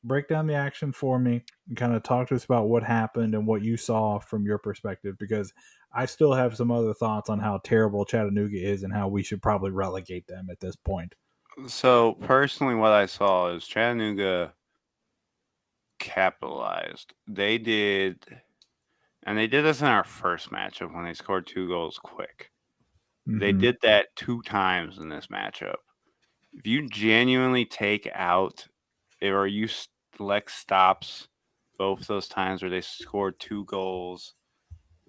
break down the action for me and kind of talk to us about what happened and what you saw from your perspective, because I still have some other thoughts on how terrible Chattanooga is and how we should probably relegate them at this point. So, personally, what I saw is Chattanooga capitalized. They did this in our first matchup when they scored 2 goals quick. They did that 2 times in this matchup. If you genuinely take out, or you Lex stops both those times where they scored 2 goals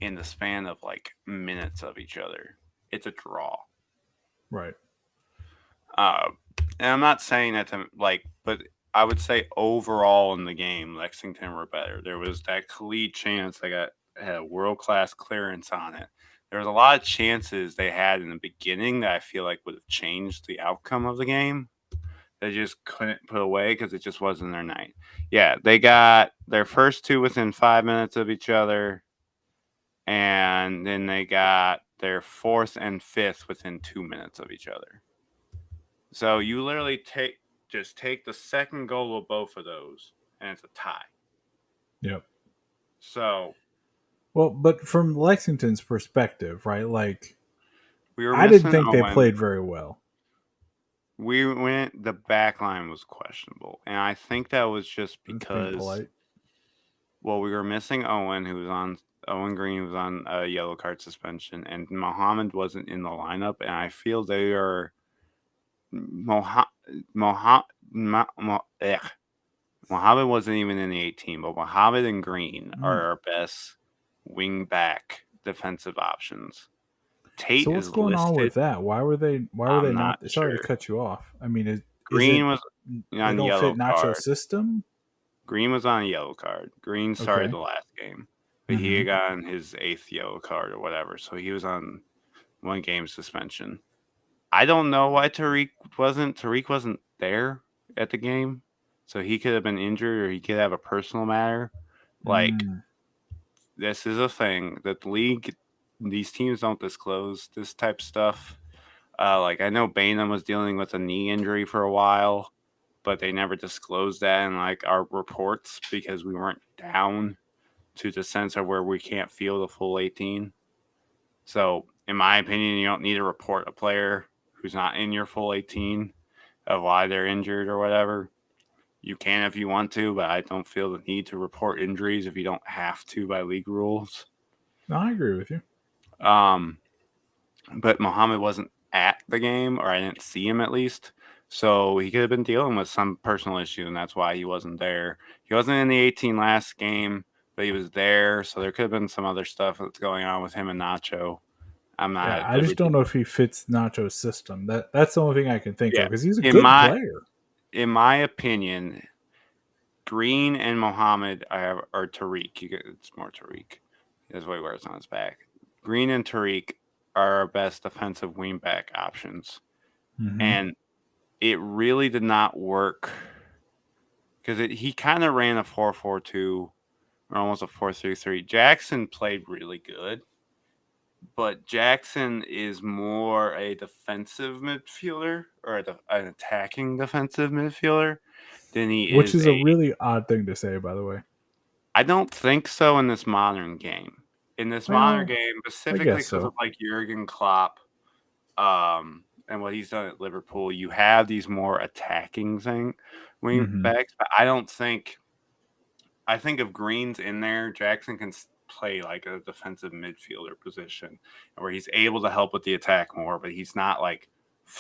in the span of like minutes of each other. It's a draw. Right. Uh, and I'm not saying that to like, but I would say overall in the game, Lexington were better. There was that Khalid chance had a world class clearance on it. There was a lot of chances they had in the beginning that I feel like would have changed the outcome of the game. They just couldn't put away because it just wasn't their night. Yeah, they got their first two within 5 minutes of each other, and then they got their fourth and fifth within 2 minutes of each other. So you literally take the second goal of both of those, and it's a tie. Yep. So Well, but from Lexington's perspective, right? Like, we were I didn't missing think they Owen. played very well. The back line was questionable, and I think that was just That's being because polite. we were missing Owen Green, who was on a yellow card suspension, and Mohammed wasn't in the lineup, and I feel they are Mohammed wasn't even in the 18, but Mohammed and Green are our best wing back defensive options. Tate So what's is going on with listed. that? Why were they I'm not? not Sorry to sure. cut you off. I mean, is Green it was they on don't yellow fit Nacho's card. system? Green was on a yellow card. Green started Okay. the last game, but he Mm-hmm. had gotten his 8th yellow card or whatever, so he was on 1 game suspension. I don't know why Tariq wasn't. Tariq wasn't there at the game, so he could have been injured or he could have a personal matter. Like, this is a thing that the league, these teams don't disclose this type of stuff. Like, I know Bainham was dealing with a knee injury for a while, but they never disclosed that in like our reports because we weren't down to the sense of where we can't feel the full 18. So, in my opinion, you don't need to report a player who's not in your full 18 of why they're injured or whatever. You can if you want to, but I don't feel the need to report injuries if you don't have to by league rules. No, I agree with you. But Muhammad wasn't at the game, or I didn't see him at least. So he could have been dealing with some personal issue, and that's why he wasn't there. He wasn't in the 18 last game, but he was there. So there could have been some other stuff that's going on with him and Nacho. I'm not Yeah, at I just don't liberty. know if he fits Nacho's system. That's the only thing I can think of Yeah, because he's a in good my player. in my opinion, Green and Mohammed or Tariq. It's more Tariq. That's what he wears on his back. Green and Tariq are our best defensive wingback options, Mm-hmm. and it really did not work because he kind of ran a 4-4-2 or almost a 4-3-3. Jackson played really good, but Jackson is more a defensive midfielder or an attacking defensive midfielder than he Which is is a a. really odd thing to say, by the way. I don't think so in this modern game. In this modern Well, game, I specifically guess because of so. like Jurgen Klopp, and what he's done at Liverpool, you have these more attacking wing Mm-hmm. backs. But I don't think. I think if Green's in there, Jackson can play like a defensive midfielder position, where he's able to help with the attack more, but he's not like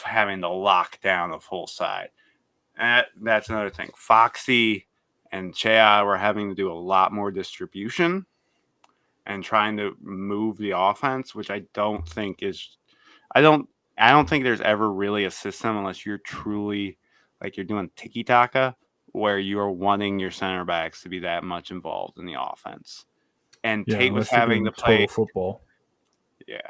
having to lock down the full side. And that's another thing. Foxy and Chea were having to do a lot more distribution and trying to move the offense, which I don't think is. I don't. I don't think there's ever really a system unless you're truly like you're doing tiki taka, where you are wanting your center backs to be that much involved in the offense. And Yeah, Tate was unless you're having to doing play. total football. Yeah,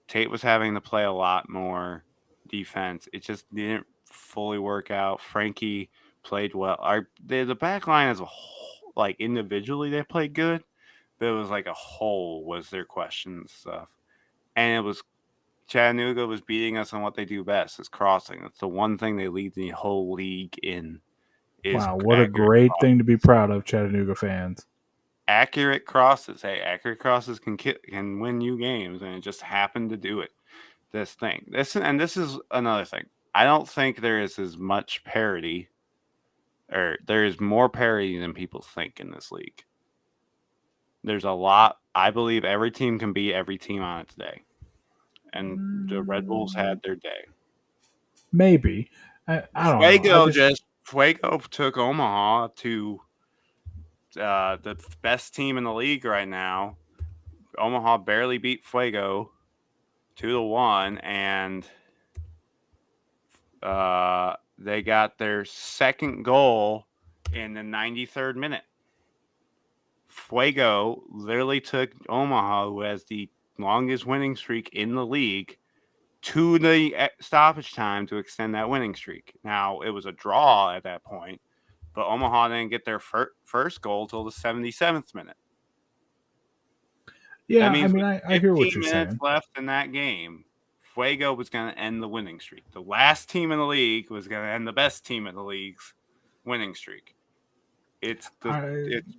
Tate was having to play a lot more defense. It just didn't fully work out. Frankie played well. The back line as a whole, like individually, they played good, but it was like a whole was their question and stuff. And it was Chattanooga was beating us on what they do best is crossing. That's the one thing they lead the whole league in is Wow, what a accurate great thing to be crosses. proud of, Chattanooga fans. Accurate crosses. Hey, accurate crosses can win you games, and it just happened to do it. This is another thing. I don't think there is as much parity, or there is more parity than people think in this league. There's a lot. I believe every team can beat every team on its day, and the Red Bulls had their day. Maybe. I don't know. Fuego took Omaha to the best team in the league right now, Omaha barely beat Fuego 2-1, and they got their second goal in the 93rd minute. Fuego literally took Omaha, who has the longest winning streak in the league, to the stoppage time to extend that winning streak. Now, it was a draw at that point, but Omaha didn't get their first goal till the 77th minute. Yeah, That means I mean, with I hear what 15 you're minutes saying. left in that game, Fuego was going to end the winning streak. The last team in the league was going to end the best team in the league's winning streak. It's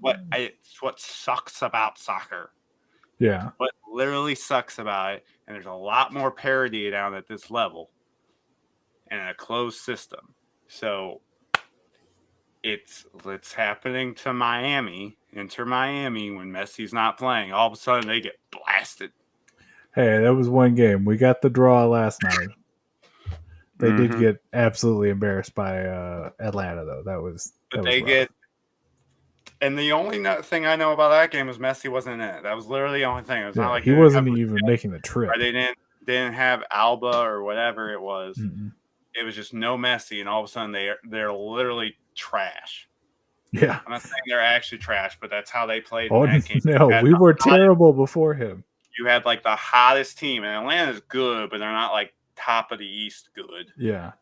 what sucks about soccer. Yeah. What literally sucks about it, and there's a lot more parity down at this level and a closed system. So it's happening to Miami, Inter Miami, when Messi's not playing. All of a sudden, they get blasted. Hey, that was one game. We got the draw last night. They did Mm-hmm. get absolutely embarrassed by Atlanta, though. That was rough. And the only thing I know about that game was Messi wasn't in it. That was literally the only thing. It was not like he wasn't even making the trip. Or they didn't have Alba or whatever it was. Mm-mm. It was just no Messi, and all of a sudden they're literally trash. Yeah. I'm not saying they're actually trash, but that's how they played Oh, in that game. no, we were terrible before him. You had like the hottest team, and Atlanta's good, but they're not like top of the East good. Yeah.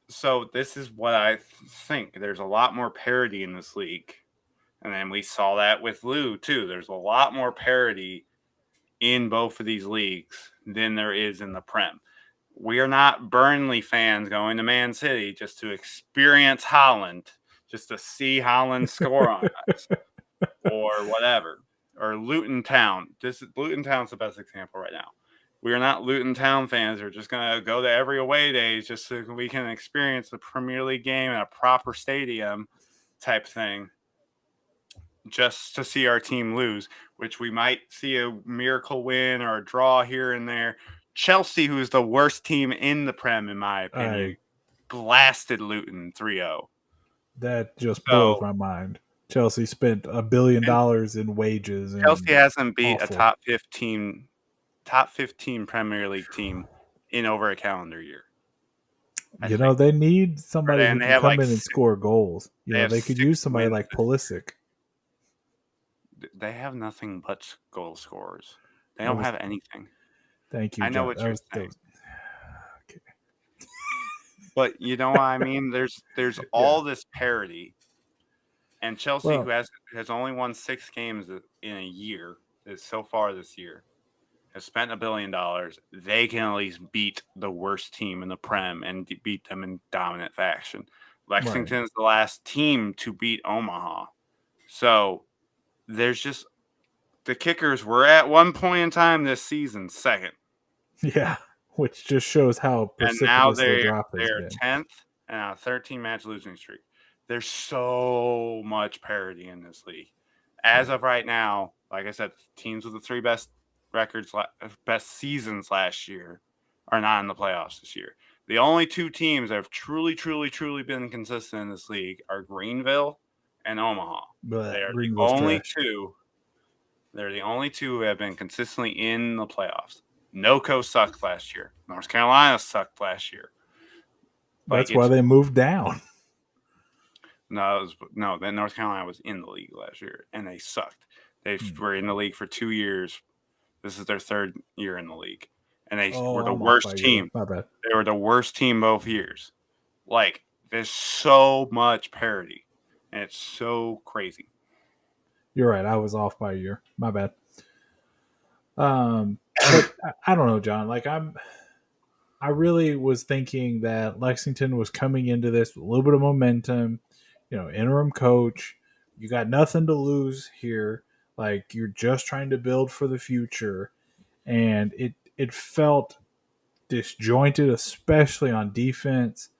So this is what I think. There's a lot more parity in this league. And then we saw that with Lou, too. There's a lot more parity in both of these leagues than there is in the Prem. We are not Burnley fans going to Man City just to experience Holland, just to see Holland score on us or whatever. Or Luton Town. Luton Town's the best example right now. We are not Luton Town fans. We're just going to go to every away days just so we can experience the Premier League game in a proper stadium type thing, just to see our team lose, which we might see a miracle win or a draw here and there. Chelsea, who's the worst team in the Prem, in my opinion, blasted Luton 3-0. That just blows my mind. Chelsea spent $1 billion in wages. Chelsea hasn't beat a top 15 Premier League team in over a calendar year. They need somebody who can come in and score goals. They could use somebody like Pulisic. They have nothing but goal scorers. They don't have anything. Thank you, I know John. what you're saying. Okay. But you know what I mean? There's all this parity. And Chelsea, who has only won 6 games in a year, so far this year, has spent $1 billion. They can at least beat the worst team in the Prem and beat them in dominant fashion. Lexington's the last team to beat Omaha. So there's just the Kickers were at one point in time this season second. Yeah, which just shows how precipitous the drop has been. They're 10th and on a 13-match losing streak. There's so much parity in this league. As of right now, like I said, teams with the 3 best records, best seasons last year are not in the playoffs this year. The only 2 teams that have truly been consistent in this league are Greenville and Omaha. They're the only two. They're the only 2 who have been consistently in the playoffs. NoCo sucked last year. North Carolina sucked last year. That's why they moved down. Then North Carolina was in the league last year, and they sucked. They were in the league for 2 years. This is their 3rd year in the league, and they were the worst team. My bad. They were the worst team both years. Like, there's so much parity, and it's so crazy. You're right. I was off by a year. My bad. But I don't know, John. Like I really was thinking that Lexington was coming into this with a little bit of momentum. Interim coach. You got nothing to lose here. Like, you're just trying to build for the future, and it felt disjointed, especially on defense.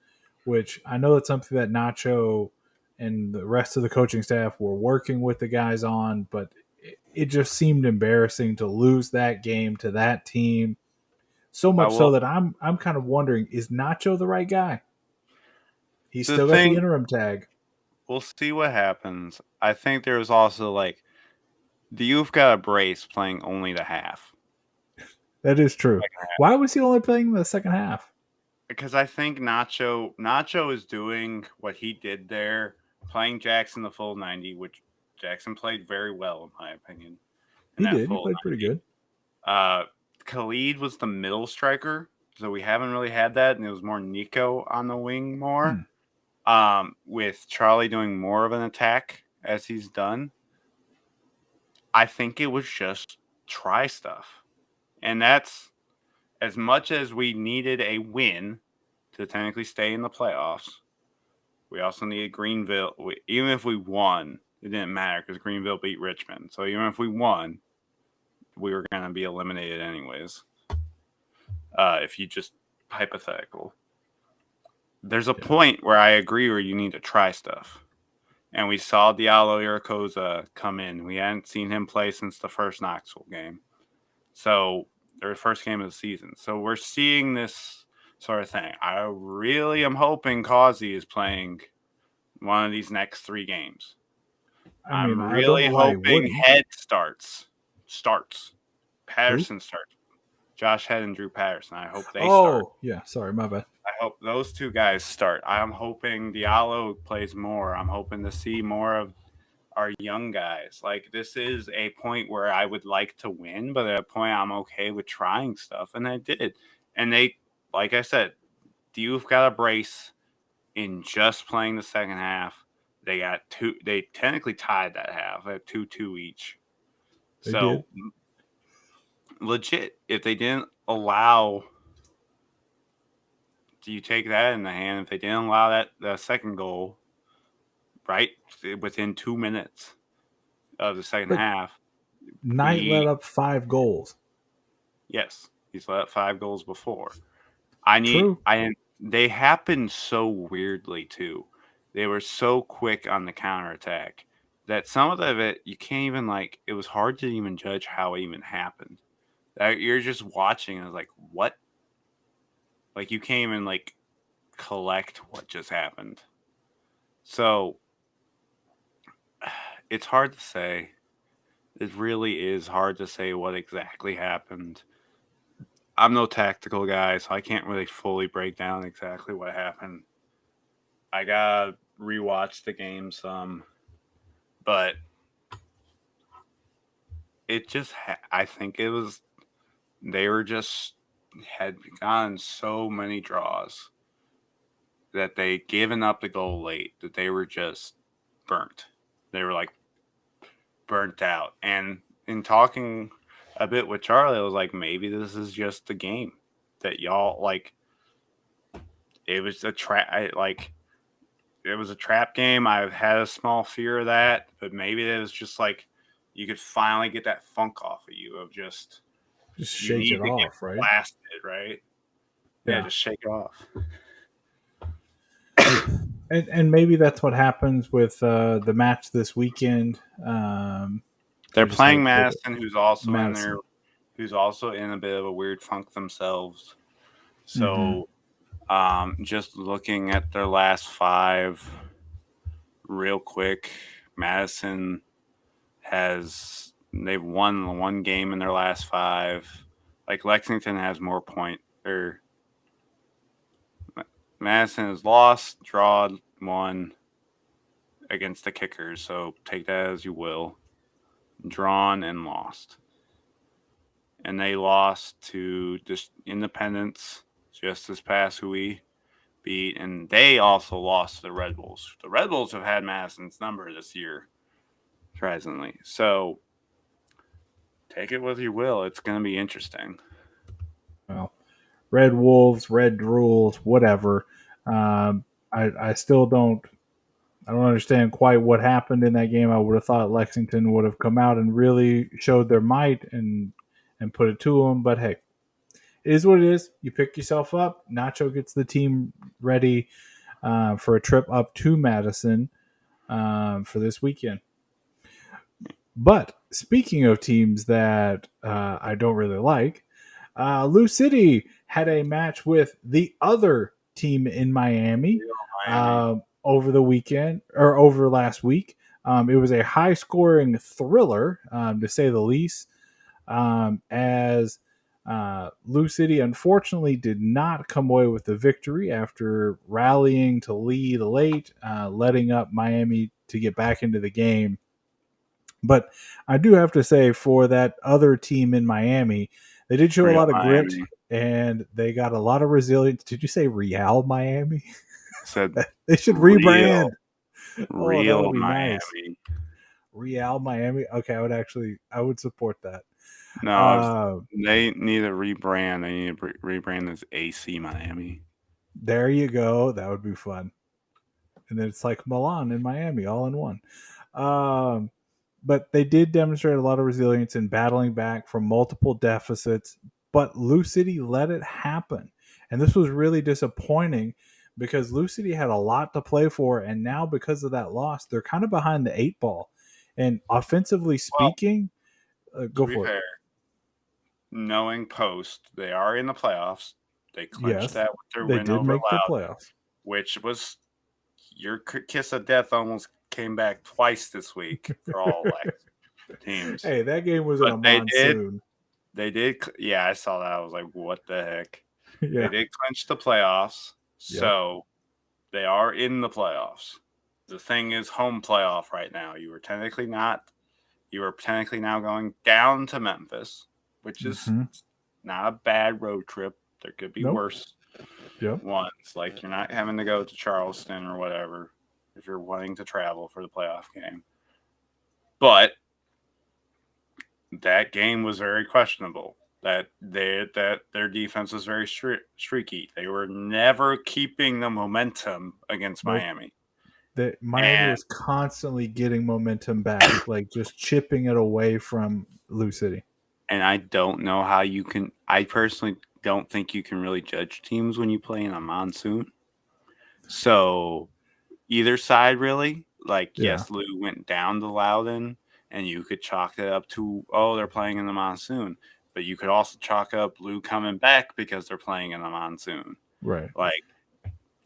Which I know that's something that Nacho and the rest of the coaching staff were working with the guys on, but it just seemed embarrassing to lose that game to that team. So much so that I'm kind of wondering, is Nacho the right guy? He's still got the interim tag. We'll see what happens. I think there was also the you've got a brace playing only the half. That is true. Why was he only playing the second half? Because I think Nacho is doing what he did there, playing Jackson the full 90, which Jackson played very well in my opinion. In He that did. He full played pretty 90. good. Khalid was the middle striker, so we haven't really had that, and it was more Nico on the wing more. With Charlie doing more of an attack as he's done. I think it was just try stuff. And that's as much as we needed a win to technically stay in the playoffs. We also needed Greenville. Even if we won, it didn't matter because Greenville beat Richmond. So even if we won, we were going to be eliminated anyways. If you just hypothetical. There's a point where I agree where you need to try stuff. And we saw Diallo Iracoza come in. We hadn't seen him play since the first Knoxville game. So, their first game of the season. So, we're seeing this sort of thing. I really am hoping Causey is playing one of these next 3 games. I'm really hoping Head starts. Patterson starts. Josh Head and Drew Patterson. I hope they start. Oh, yeah. Sorry, my bad. I hope those 2 guys start. I'm hoping Diallo plays more. I'm hoping to see more of our young guys. Like, this is a point where I would like to win, but at a point I'm okay with trying stuff, and I did. And they, like I said, you've got a brace in just playing the second half. They got 2. They technically tied that half. They had 2-2 each. So legit, if they didn't allow, do you take that in the hand? If they didn't allow the second goal, right within 2 minutes of the second half, Knight let up 5 goals. Yes, he's let up 5 goals before. They happened so weirdly too. They were so quick on the counterattack that some of it you can't even it was hard to even judge how it even happened. You're just watching and it's like, what? Like, you can't even collect what just happened. So it's hard to say. It really is hard to say what exactly happened. I'm no tactical guy, so I can't really fully break down exactly what happened. I gotta rewatch the game some, but it just I think it was they were just had gotten so many draws that they given up the goal late that they were just burnt. They were burnt out. And in talking a bit with Charlie, I was like, maybe this is just the game that y'all it was a trap. It was a trap game. I've had a small fear of that, but maybe it was just you could finally get that funk off of you of just shake it off, right? Blasted, right? Yeah, just shake it off. And maybe that's what happens with the match this weekend. They're playing Madison, who's also in there, who's also in a bit of a weird funk themselves. So, just looking at their last 5 real quick, Madison they've won 1 game in their last 5. Lexington has more Madison has lost, drawn, won against the Kickers, so take that as you will. Drawn and lost. And they lost to just Independence just this past week. Beat, and they also lost to the Red Bulls. The Red Bulls have had Madison's number this year, surprisingly. So take it with you will. It's going to be interesting. Well, Red Wolves, Red Rules, whatever. I still don't. I don't understand quite what happened in that game. I would have thought Lexington would have come out and really showed their might and put it to them. But hey, it is what it is. You pick yourself up. Nacho gets the team ready for a trip up to Madison for this weekend. But speaking of teams that I don't really like, Lou City had a match with the other team in Miami over the weekend or over last week. It was a high scoring thriller, to say the least, as Lou City unfortunately did not come away with the victory after rallying to lead late, letting up Miami to get back into the game. But I do have to say, for that other team in Miami, they did show a Real lot of grit Miami. and they got a lot of resilience. Did you say Real Miami? Said They should real, rebrand. Oh, that would real be nice. Miami. Real Miami. Okay, I would support that. No, Uh, they need to rebrand. They need to rebrand as AC Miami. there you go. That would be fun. And then it's like Milan and Miami all in one. Um, but they did demonstrate a lot of resilience in battling back from multiple deficits. But Lou City let it happen, and this was really disappointing because Lou City had a lot to play for, and now because of that loss, they're kind of behind the eight ball. And offensively Well, speaking, to go be for it. fair, knowing Post, they are in the playoffs. They clinched Yes, that with their they win did over make the Loudon, playoffs. which was your kiss of death. Almost came back twice this week for all teams. Hey, that game was in But a monsoon. they did. Yeah, I saw that. I was like, what the heck? They Yeah. did clinch the playoffs, Yep. so they are in the playoffs. The thing is, home playoff right now. You were technically not. You were technically now going down to Memphis, which is Mm-hmm. not a bad road trip. There could be Nope. worse Yep. ones. Like you're not having to go to Charleston or whatever if you're wanting to travel for the playoff game. But that game was very questionable. That their defense was very streaky. They were never keeping the momentum against Nope. Miami. That Miami And was constantly getting momentum back, like just chipping it away from Lou City. and I don't know how you can. I personally don't think you can really judge teams when you play in a monsoon. So either side, really. Like, Yeah. yes, Lou went down to Loudon, and you could chalk it up to, oh, they're playing in the monsoon. But you could also chalk up Lou coming back because they're playing in the monsoon. Right. Like,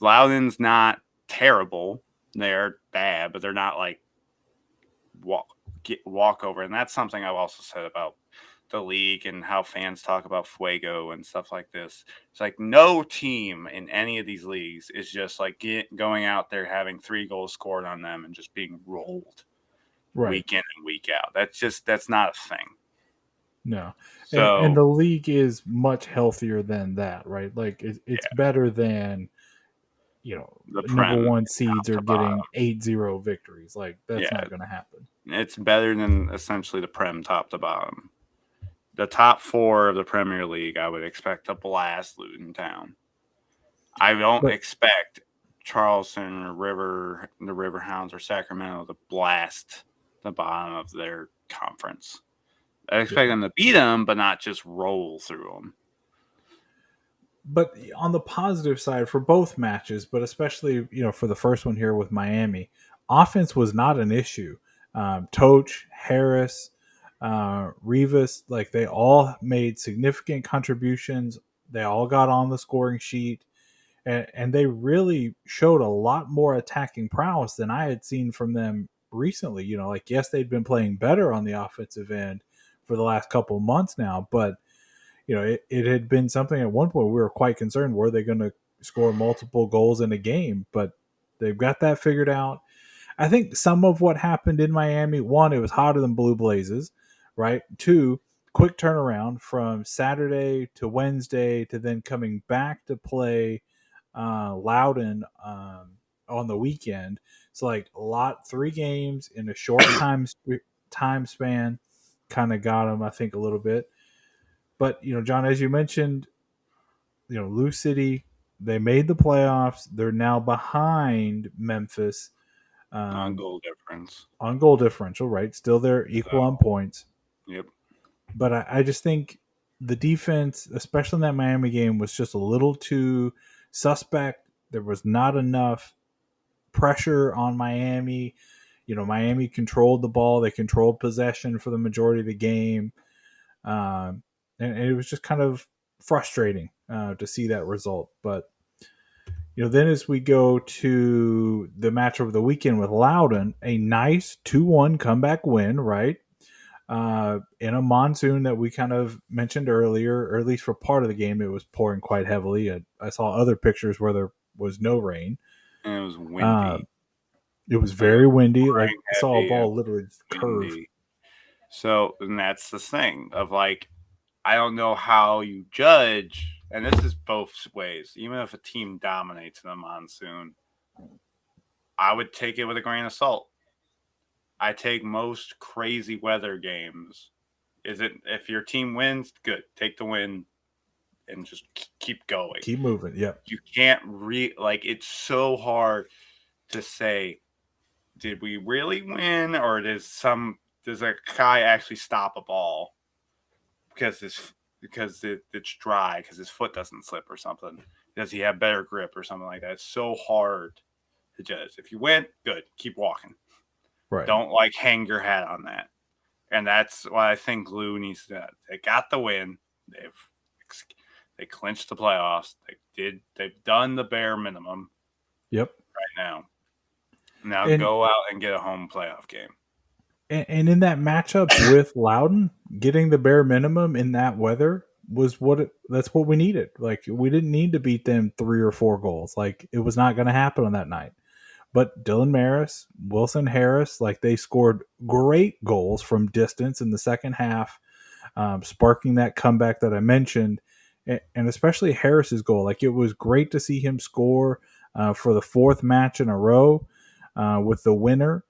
Loudon's not terrible. They're bad, but they're not like walkover. And that's something I've also said about the league and how fans talk about Fuego and stuff like this. It's like no team in any of these leagues is just like going out there having 3 goals scored on them and just being rolled Right. week in and week out. That's not a thing. No. And So the league is much healthier than that, right? Like it's better than, the number Prem, one seeds top are to bottom. getting 8-0 victories. Like that's Yeah, not going to happen. it's better than essentially the Prem top to bottom. The top 4 of the Premier League, I would expect to blast Luton Town. I don't But expect Charleston or the Riverhounds or Sacramento to blast the bottom of their conference. I expect them to beat them, but not just roll through them. But on the positive side for both matches, but especially for the first one here with Miami, offense was not an issue. Toch, Harris, Rivas, like they all made significant contributions. They all got on the scoring sheet, and they really showed a lot more attacking prowess than I had seen from them recently. Like yes, they'd been playing better on the offensive end for the last couple of months now, but it had been something at one point we were quite concerned. Were they going to score multiple goals in a game? But they've got that figured out. I think some of what happened in Miami, one, it was hotter than blue blazes, right? Two, quick turnaround from Saturday to Wednesday to then coming back to play Loudon on the weekend. It's like 3 games in a short time span kind of got them, I think, a little bit. But John, as you mentioned, Lou City, they made the playoffs. They're now behind Memphis On goal difference. on goal differential, right? Still they're equal on points. Yep. But I just think the defense, especially in that Miami game, was just a little too suspect. There was not enough pressure on Miami. Miami controlled the ball. They controlled possession for the majority of the game. And it was just kind of frustrating to see that result. But then as we go to the match over the weekend with Loudon, a nice 2-1 comeback win, right? In a monsoon that we kind of mentioned earlier, or at least for part of the game, it was pouring quite heavily. I saw other pictures where there was no rain. And it was Uh, windy. it was Like it very was windy. Like pouring I saw a heavy and ball literally curve. windy. So, and that's the thing of like, I don't know how you judge, and this is both ways. Even if a team dominates in a monsoon, I would take it with a grain of salt. I take most crazy weather games. Is it if your team wins, good, take the win and just keep going. Keep moving. Yep. You can't like it's so hard to say, did we really win, or does a guy actually stop a ball because it's dry because his foot doesn't slip or something? Does he have better grip or something like that? It's so hard to judge. If you win, good, keep walking. Right. Don't like hang your hat on that. And that's why I think Glue needs to. They got the win. They clinched the playoffs. They've done the bare minimum. Yep. Right now. Now And go out and get a home playoff game. And in that matchup with Loudon, getting the bare minimum in that weather was that's what we needed. Like we didn't need to beat them 3 or 4 goals. Like it was not going to happen on that night. But Dylan Maris, Wilson Harris, like they scored great goals from distance in the second half, sparking that comeback that I mentioned, and especially Harris's goal. Like it was great to see him score for the 4th match in a row with the winner.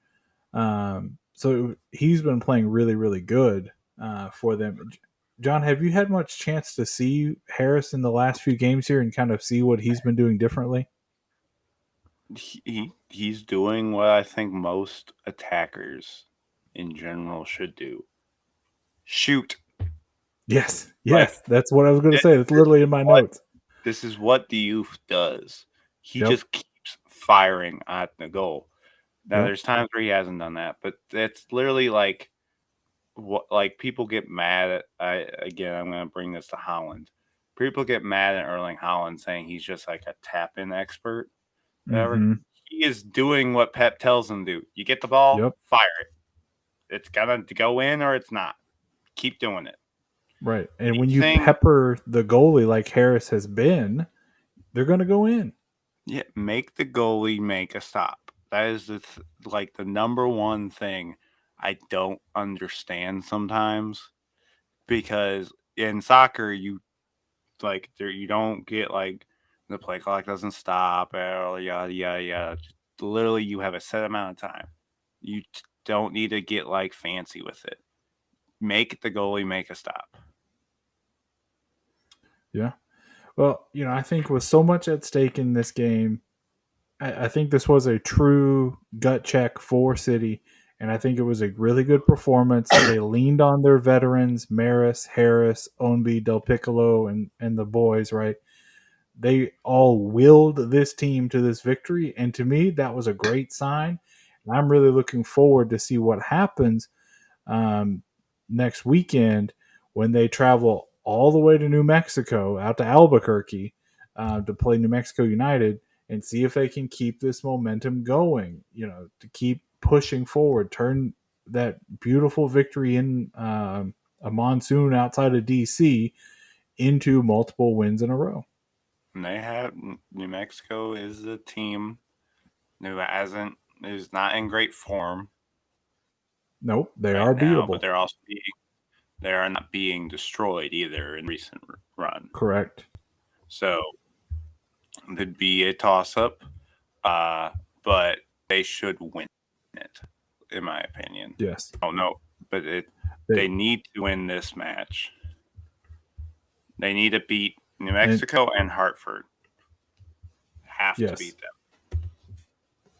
So he's been playing really, really good for them. John, have you had much chance to see Harris in the last few games here and kind of see what he's been doing differently? He's doing what I think most attackers in general should do. Shoot. Yes, Like that's what I was going to say. That's literally in my notes. This is what the youth does. He Yep. just keeps firing at the goal. Now, Yep. there's times where he hasn't done that, but it's literally like what people get mad at. I'm going to bring this to Holland. People get mad at Erling Haaland saying he's just like a tap-in expert. Whatever. Mm-hmm. He is doing what Pep tells him to do. You get the ball, Yep. fire it. It's gonna go in or it's not. Keep doing it. Right. And when you pepper the goalie like Harris has been, they're going to go in. Yeah, make the goalie make a stop. That is the number one thing I don't understand sometimes, because in soccer you don't get like the play clock doesn't stop or yada yada yada. Literally, you have a set amount of time. You don't need to get like fancy with it. Make the goalie make a stop. Yeah. Well, I think with so much at stake in this game, I think this was a true gut check for City, and I think it was a really good performance. They leaned on their veterans, Maris, Harris, Ownby, Del Piccolo, and the boys, right? They all willed this team to this victory, and to me, that was a great sign. And I'm really looking forward to see what happens next weekend when they travel all the way to New Mexico, out to Albuquerque, to play New Mexico United, and see if they can keep this momentum going, to keep pushing forward, turn that beautiful victory in a monsoon outside of DC into multiple wins in a row. And they have New Mexico is a team who is not in great form. Nope, they right are now, beatable. But they are not being destroyed either in recent run. Correct. So there'd be a toss up, but they should win it, in my opinion. Yes. Oh no, but they need to win this match. They need to beat New Mexico and Hartford. Have to beat them.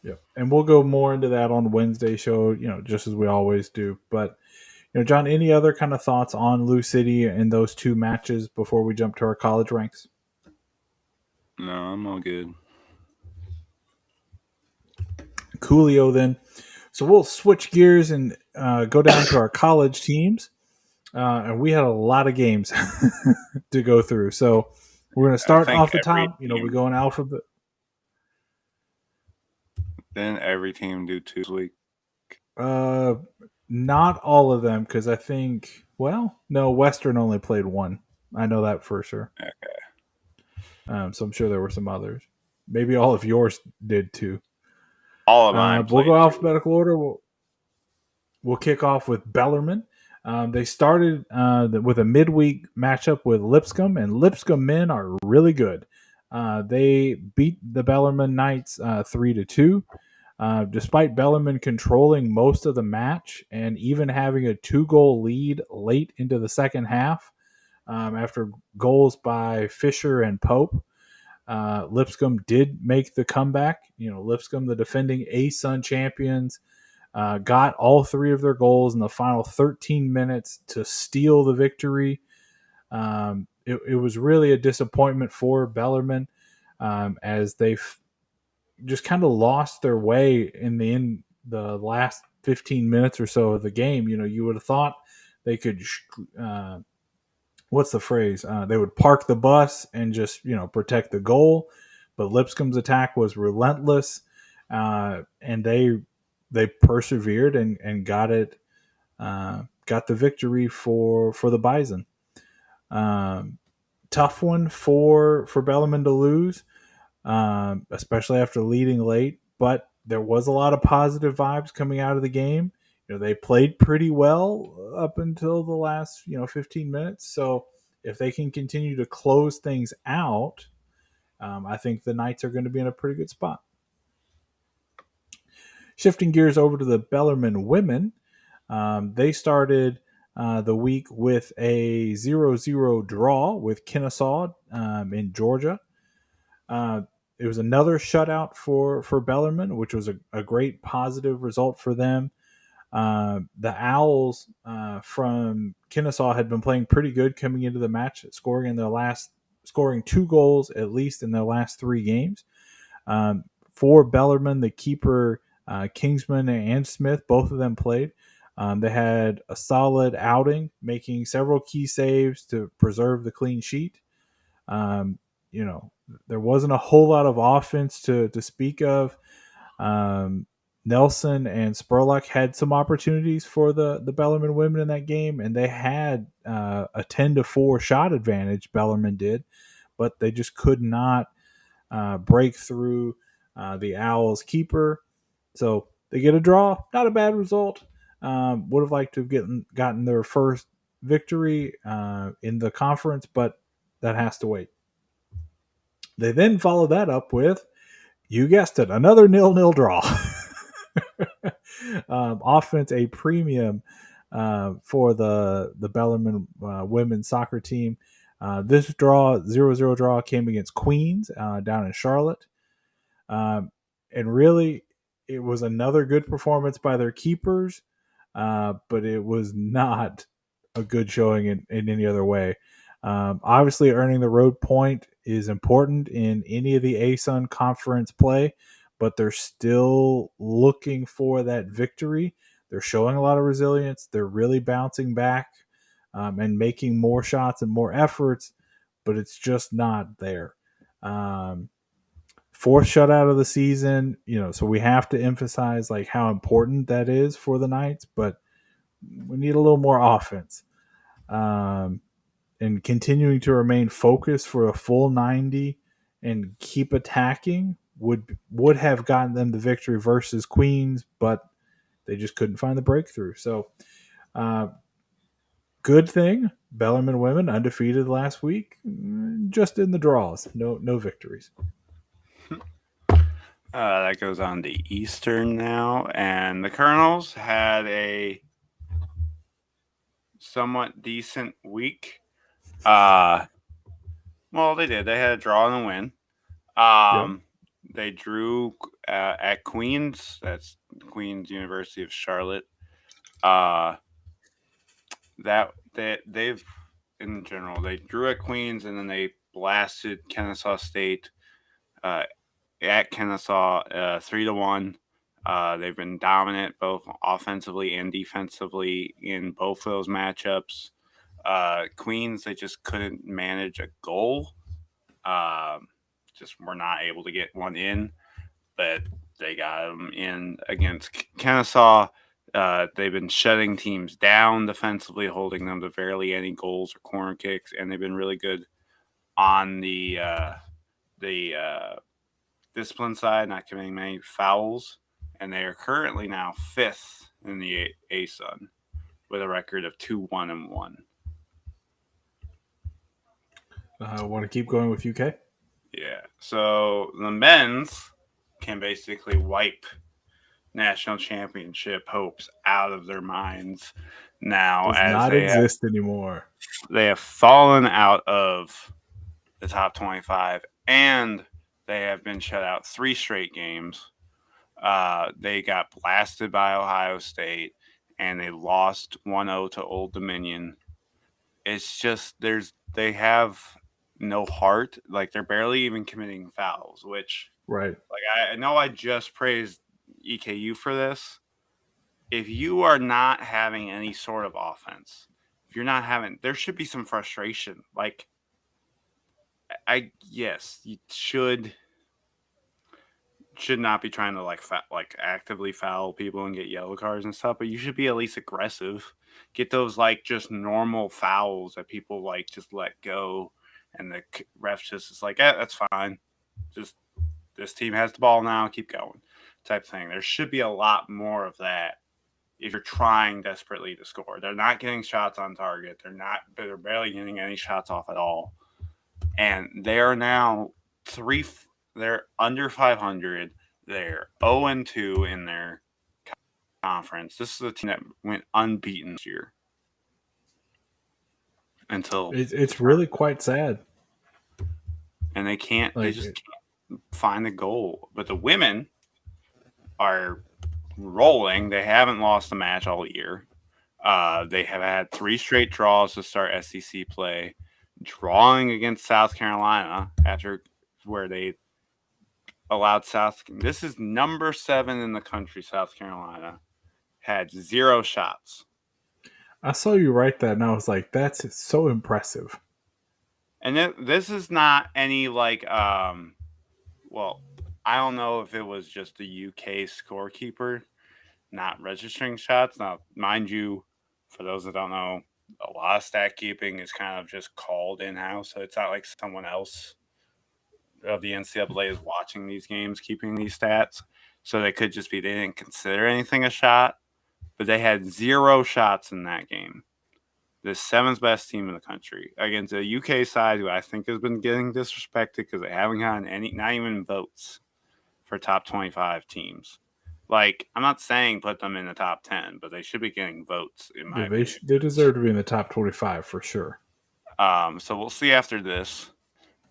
Yep. And we'll go more into that on Wednesday show, just as we always do. But, John, any other kind of thoughts on Lou City and those 2 matches before we jump to our college ranks? No, I'm all good. Coolio then. So we'll switch gears and go down to our college teams. And we had a lot of games to go through. So we're going to start off the top. We're going alphabet. Didn't every team do 2 this week? Uh, not all of them, because I think, well, no, Western only played one. I know that for sure. Okay. So I'm sure there were some others. Maybe all of yours did too. All of mine We'll go played 2. alphabetical order. We'll kick off with Bellarmine. They started with a midweek matchup with Lipscomb, and Lipscomb men are really good. They beat the Bellarmine Knights 3-2. Despite Bellarmine controlling most of the match and even having a 2-goal lead late into the second half, after goals by Fisher and Pope, Lipscomb did make the comeback. Lipscomb, the defending ASUN champions, got all 3 of their goals in the final 13 minutes to steal the victory. It was really a disappointment for Bellarmine, as they just kind of lost their way in the last 15 minutes or so of the game. You would have thought they could, what's the phrase? They would park the bus and just protect the goal, but Lipscomb's attack was relentless, and they persevered and got it. Got the victory for the Bison. Um, Tough one for Bellarmine to lose, especially after leading late. But there was a lot of positive vibes coming out of the game. They played pretty well up until the last 15 minutes. So if they can continue to close things out, I think the Knights are going to be in a pretty good spot. Shifting gears over to the Bellarmine women, they started the week with a 0-0 draw with Kennesaw in Georgia. It was another shutout for Bellarmine, which was a great positive result for them. The Owls from Kennesaw had been playing pretty good coming into the match, scoring 2 goals at least in their last 3 games. For Bellarmine, the keeper Kingsman and Smith, both of them played. They had a solid outing, making several key saves to preserve the clean sheet. Um, there wasn't a whole lot of offense to speak of. Nelson and Spurlock had some opportunities for the Bellarmine women in that game, and they had a 10-4 shot advantage. Bellarmine did, but they just could not break through the Owls keeper. So they get a draw. Not a bad result. Would have liked to have gotten their first victory in the conference, but that has to wait. They then follow that up with, you guessed it, another 0-0 draw. Offense a premium for the Bellarmine women's soccer team. This draw, 0-0 draw, came against Queens down in Charlotte. And really, it was another good performance by their keepers, but it was not a good showing in any other way. Obviously, earning the road point is important in any of the ASUN conference play, but they're still looking for that victory. They're showing a lot of resilience. They're really bouncing back and making more shots and more efforts, but it's just not there. 4th shutout of the season, so we have to emphasize like how important that is for the Knights, but we need a little more offense. And continuing to remain focused for a full 90 and keep attacking would have gotten them the victory versus Queens, but they just couldn't find the breakthrough. So, good thing Bellarmine women undefeated last week, just in the draws, no victories. That goes on to Eastern now, and the Colonels had a somewhat decent week. Well, they did. They had a draw and a win. Yep. They drew at Queens. That's Queens University of Charlotte. They've in general they drew at Queens and then they blasted Kennesaw State at Kennesaw 3-1. They've been dominant both offensively and defensively in both of those matchups. Queens, they just couldn't manage a goal. Just were not able to get one in. But they got them in against Kennesaw. They've been shutting teams down defensively, holding them to barely any goals or corner kicks, and they've been really good on the discipline side, not committing many fouls. And they are currently now 5th in the ASUN with a record of 2-1-1. Want to keep going with UK? Yeah. So the men's can basically wipe national championship hopes out of their minds now, Does as not exist anymore. they have fallen out of the top 25, and they have been shut out 3 straight games. They got blasted by Ohio State, and they lost 1-0 to Old Dominion. It's just they have no heart. Like, they're barely even committing fouls, which, Right. like, I know I just praised EKU for this. If you are not having any sort of offense, if you're not having, there should be some frustration. Like, yes, you should not be trying to like actively foul people and get yellow cards and stuff, but you should be at least aggressive. Get those like just normal fouls that people like just let go, and the ref just is like, that's fine. Just this team has the ball now, keep going, type thing. There should be a lot more of that if you're trying desperately to score. They're not getting shots on target. They're barely getting any shots off at all, and they are now they're under 500. They're 0-2 in their conference. This is a team that went unbeaten this year until It's really quite sad. And they can't. They just can't find the goal. But the women are rolling. They haven't lost a match all year. They have had 3 straight draws to start SEC play, drawing against South Carolina after where they allowed this is number 7 in the country. South Carolina had 0 shots. I saw you write that, and I was like, that's so impressive. And this is not any like, well, I don't know if it was just the UK scorekeeper not registering shots. Now, mind you, for those that don't know, a lot of stat keeping is kind of just called in-house. So it's not like someone else of the NCAA is watching these games, keeping these stats. So they could just be, they didn't consider anything a shot, but they had 0 shots in that game. The 7th best team in the country against a UK side who I think has been getting disrespected because they haven't gotten not even votes for top 25 teams. Like, I'm not saying put them in the top 10, but they should be getting votes, in my opinion. They deserve to be in the top 25 for sure. So we'll see after this.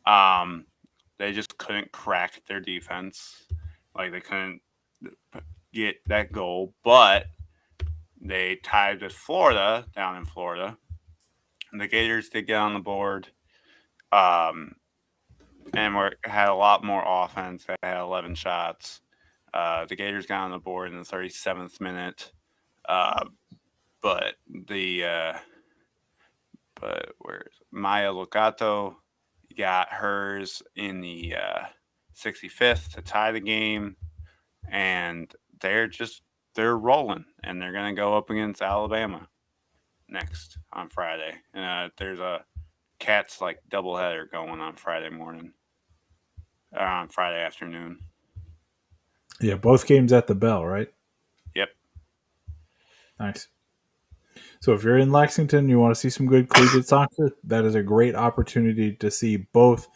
They just couldn't crack their defense. Like, they couldn't get that goal, but they tied with Florida down in Florida. And the Gators did get on the board, and had a lot more offense. They had 11 shots. The Gators got on the board in the 37th minute, but where's Maya Locato got hers in the 65th to tie the game, and they're rolling, and they're gonna go up against Alabama next on Friday. There's a Cats like doubleheader going on Friday morning, on Friday afternoon. Yeah, both games at the Bell, right? Yep. Nice. So if you're in Lexington, you want to see some good collegiate soccer, that is a great opportunity to see both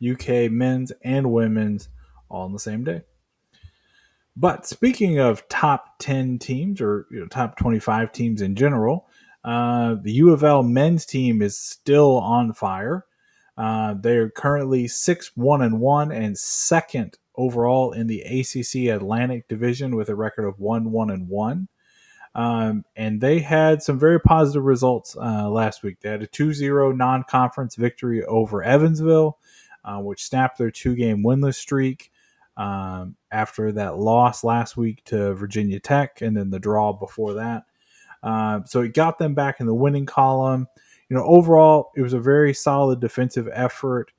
UK men's and women's all on the same day. But speaking of top 10 teams, or top 25 teams in general, the U of L men's team is still on fire. They are currently 6-1-1 and second overall in the ACC Atlantic Division with a record of 1-1-1. And they had some very positive results last week. They had a 2-0 non-conference victory over Evansville, which snapped their 2-game winless streak after that loss last week to Virginia Tech, and then the draw before that. So it got them back in the winning column. Overall, it was a very solid defensive effort.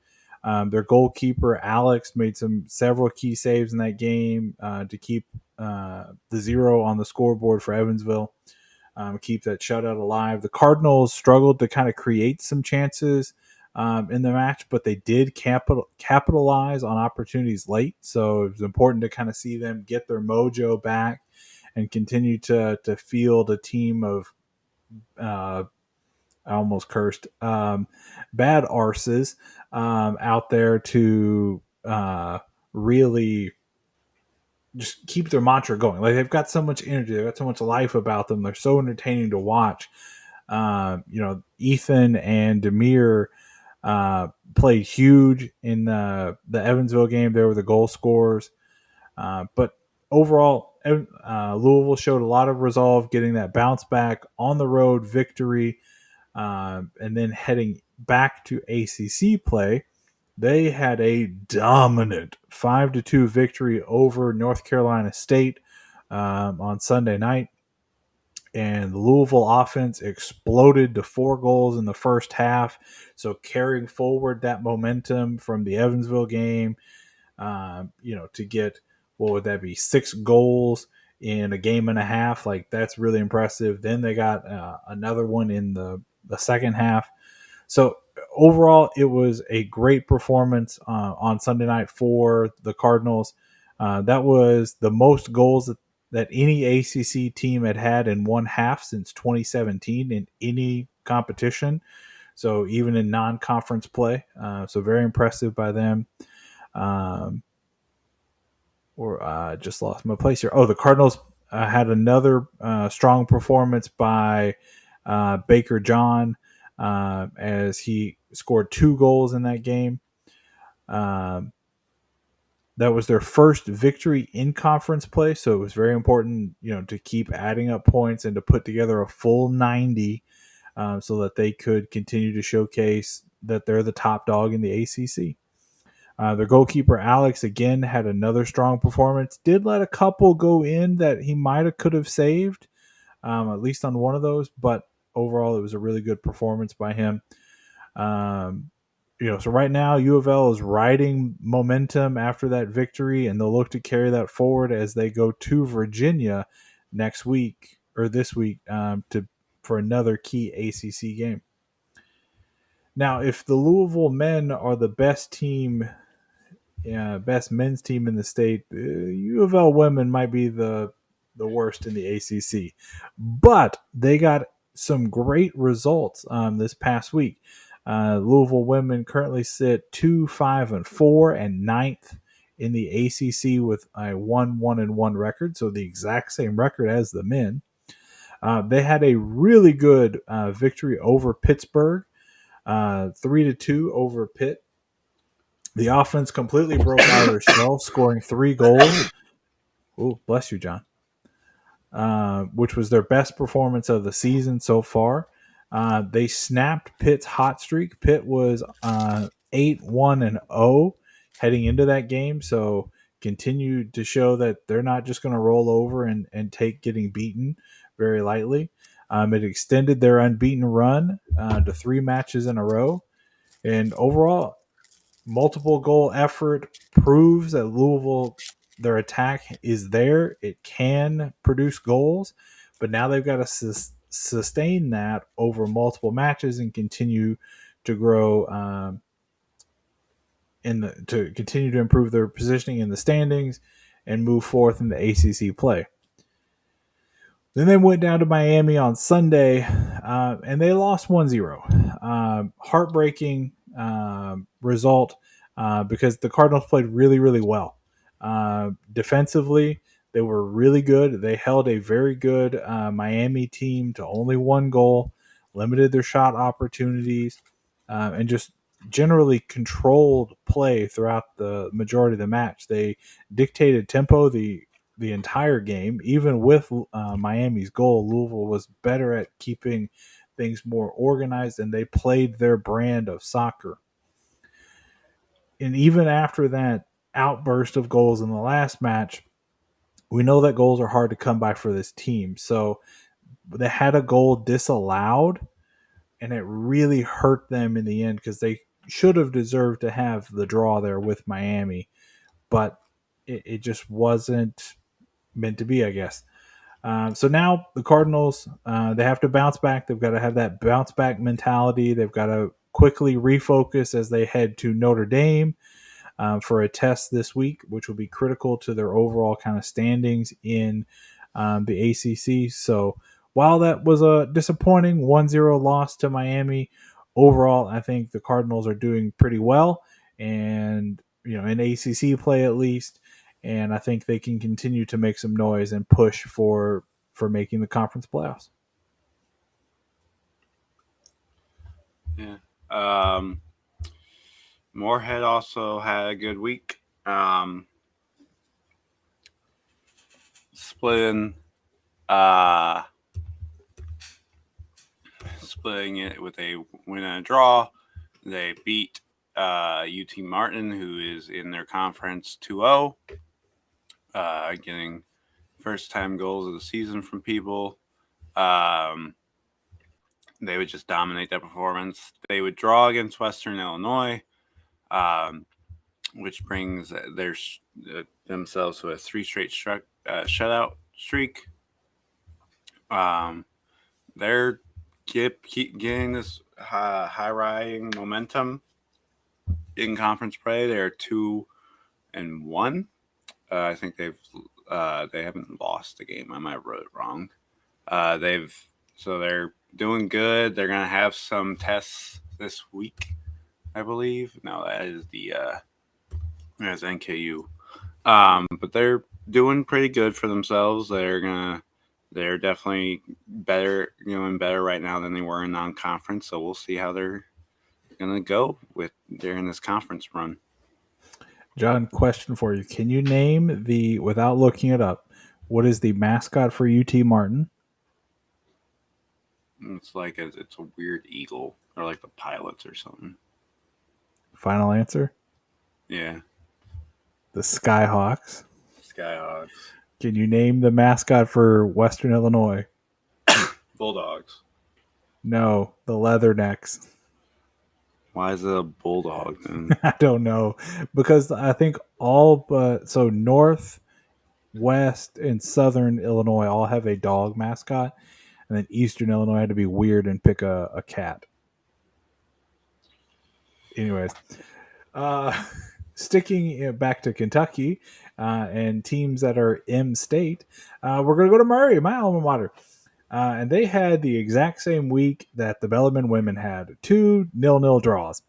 Their goalkeeper Alex made several key saves in that game to keep the 0 on the scoreboard for Evansville, keep that shutout alive. The Cardinals struggled to kind of create some chances in the match, but they did capitalize on opportunities late. So it was important to kind of see them get their mojo back and continue to field a team of I almost cursed bad arses out there to really just keep their mantra going. Like they've got so much energy, they've got so much life about them. They're so entertaining to watch. Ethan and Demir played huge in the Evansville game. They were the goal scorers. But overall, Louisville showed a lot of resolve, getting that bounce back on the road victory, and then heading back to ACC play. They had a dominant 5-2 victory over North Carolina State on Sunday night. And the Louisville offense exploded to 4 goals in the first half. So carrying forward that momentum from the Evansville game, to get, what would that be, 6 goals in a game and a half. Like, that's really impressive. Then they got another one in the second half. So overall, it was a great performance on Sunday night for the Cardinals. That was the most goals that any ACC team had in one half since 2017 in any competition. So even in non-conference play, so very impressive by them. Just lost my place here. Oh, the Cardinals had another strong performance by Baker John as he scored 2 goals in that game. That was their first victory in conference play, so it was very important, to keep adding up points and to put together a full 90 so that they could continue to showcase that they're the top dog in the ACC. Their goalkeeper Alex again had another strong performance. Did let a couple go in that he could have saved, at least on one of those. But overall, it was a really good performance by him. So right now U of L is riding momentum after that victory, and they'll look to carry that forward as they go to Virginia next week or this week for another key ACC game. Now, if the Louisville men are the best men's team in the state, U of L women might be the worst in the ACC, but they got some great results this past week. Louisville women currently sit 2-5-4 and 9th in the ACC with a 1-1-1 record, so the exact same record as the men. They had a really good victory over Pittsburgh, 3-2 over Pitt. The offense completely broke out of their shell, scoring 3 goals. Oh, bless you, John. Which was their best performance of the season so far. They snapped Pitt's hot streak. Pitt was 8-1-0 heading into that game, so continued to show that they're not just going to roll over and take getting beaten very lightly. It extended their unbeaten run to 3 matches in a row. And overall, multiple goal effort proves that Louisville, their attack is there. It can produce goals, but now they've got to sustain that over multiple matches and continue to grow to continue to improve their positioning in the standings and move forth in the ACC play. Then they went down to Miami on Sunday, and they lost 1-0. Heartbreaking result because the Cardinals played really, really well. Defensively, they were really good. They held a very good Miami team to only 1 goal, limited their shot opportunities, and just generally controlled play throughout the majority of the match. They dictated tempo the entire game. Even with Miami's goal, Louisville was better at keeping things more organized, and they played their brand of soccer. And even after that outburst of goals in the last match, we know that goals are hard to come by for this team. So they had a goal disallowed, and it really hurt them in the end because they should have deserved to have the draw there with Miami, but it just wasn't meant to be, I guess. So now the Cardinals, they have to bounce back. They've got to have that bounce back mentality. They've got to quickly refocus as they head to Notre Dame for a test this week, which will be critical to their overall kind of standings in the ACC. So while that was a disappointing 1-0 loss to Miami, overall, I think the Cardinals are doing pretty well, and in ACC play at least. And I think they can continue to make some noise and push for making the conference playoffs. Yeah. Moorhead also had a good week. Splitting it with a win and a draw. They beat UT Martin, who is in their conference 2-0, getting first-time goals of the season from people. They would just dominate that performance. They would draw against Western Illinois, which brings themselves to a 3 straight shutout streak. They're keep getting this high riding momentum in conference play. They're 2-1. I think they haven't lost a game. I might have wrote it wrong. They're doing good. They're gonna have some tests this week, I believe. No, that's NKU. But they're doing pretty good for themselves. They're definitely doing better right now than they were in non-conference. So we'll see how they're gonna go during this conference run. John, question for you: can you name without looking it up, what is the mascot for UT Martin? It's like it's a weird eagle, or like the pilots or something. Final answer? Yeah. The Skyhawks. Skyhawks. Can you name the mascot for Western Illinois? Bulldogs. No, the Leathernecks. Why is it a bulldog then? I don't know, because I think all but North, West, and Southern Illinois all have a dog mascot, and then Eastern Illinois had to be weird and pick a cat. Anyways, sticking back to Kentucky and teams that are M-State, we're going to go to Murray, my alma mater. And they had the exact same week that the Bellarmine women had, 2 0-0 draws.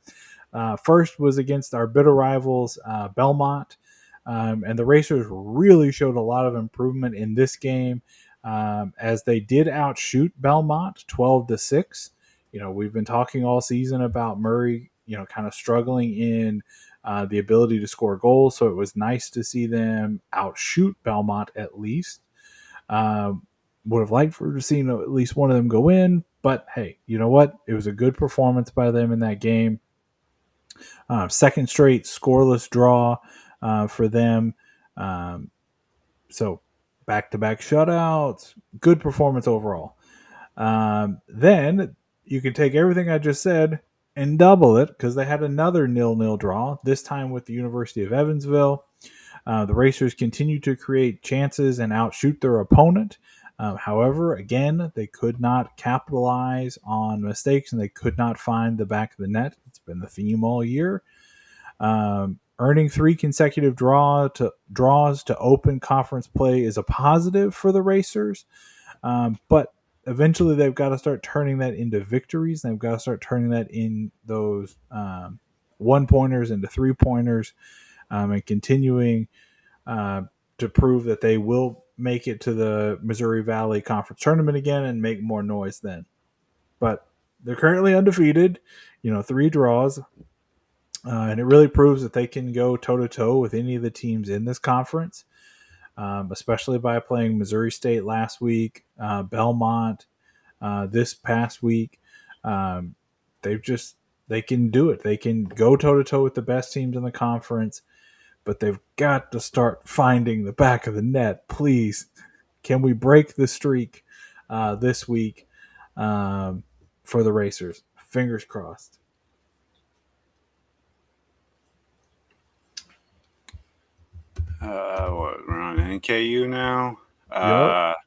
First was against our bitter rivals, Belmont, and the Racers really showed a lot of improvement in this game as they did outshoot Belmont 12-6. We've been talking all season about Murray, kind of struggling in the ability to score goals, so it was nice to see them outshoot Belmont at least. Would have liked for to see at least one of them go in, but hey, you know what? It was a good performance by them in that game. Second straight scoreless draw for them. So back-to-back shutouts. Good performance overall. Then you can take everything I just said and double it because they had another 0-0 draw, this time with the University of Evansville. The Racers continue to create chances and outshoot their opponent. However, again, they could not capitalize on mistakes and they could not find the back of the net. It's been the theme all year. Earning 3 consecutive draws to open conference play is a positive for the Racers, but eventually they've got to start turning that into victories. They've got to start turning that in those 1-pointers into 3-pointers and continuing to prove that they will make it to the Missouri Valley Conference Tournament again and make more noise then. But they're currently undefeated, 3 draws. And it really proves that they can go toe-to-toe with any of the teams in this conference, especially by playing Missouri State last week, Belmont this past week. They can do it. They can go toe-to-toe with the best teams in the conference, but they've got to start finding the back of the net. Please, can we break the streak this week? For the Racers? Fingers crossed. What, we're on NKU now. Yup.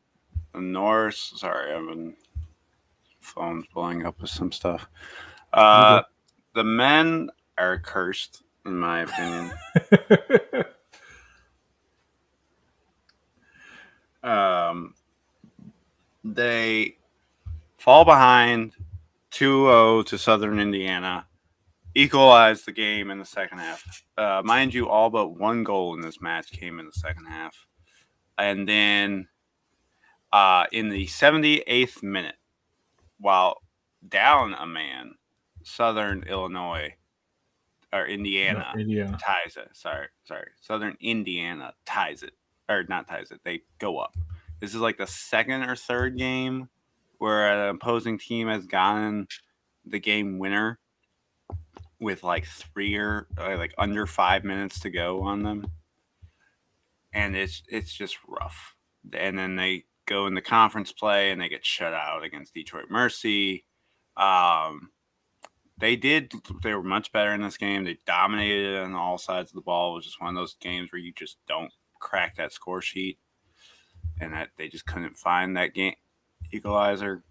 The Norse. Sorry, I've been phone's blowing up with some stuff. You're good. The men are cursed, in my opinion. Um, they fall behind 2-0 to Southern Indiana, equalize the game in the second half. Mind you, all but one goal in this match came in the second half. And then in the 78th minute, while down a man, Southern Illinois or No, Indiana Indiana. ties it. Sorry. Southern Indiana ties it. Or not ties it. They go up. This is like the second or third game where an opposing team has gotten the game winner with like like under 5 minutes to go on them, and it's just rough. And then they go into conference play and they get shut out against Detroit Mercy. Um, they were much better in this game. They dominated on all sides of the ball. It was just one of those games where you just don't crack that score sheet, and that they just couldn't find that game equalizer.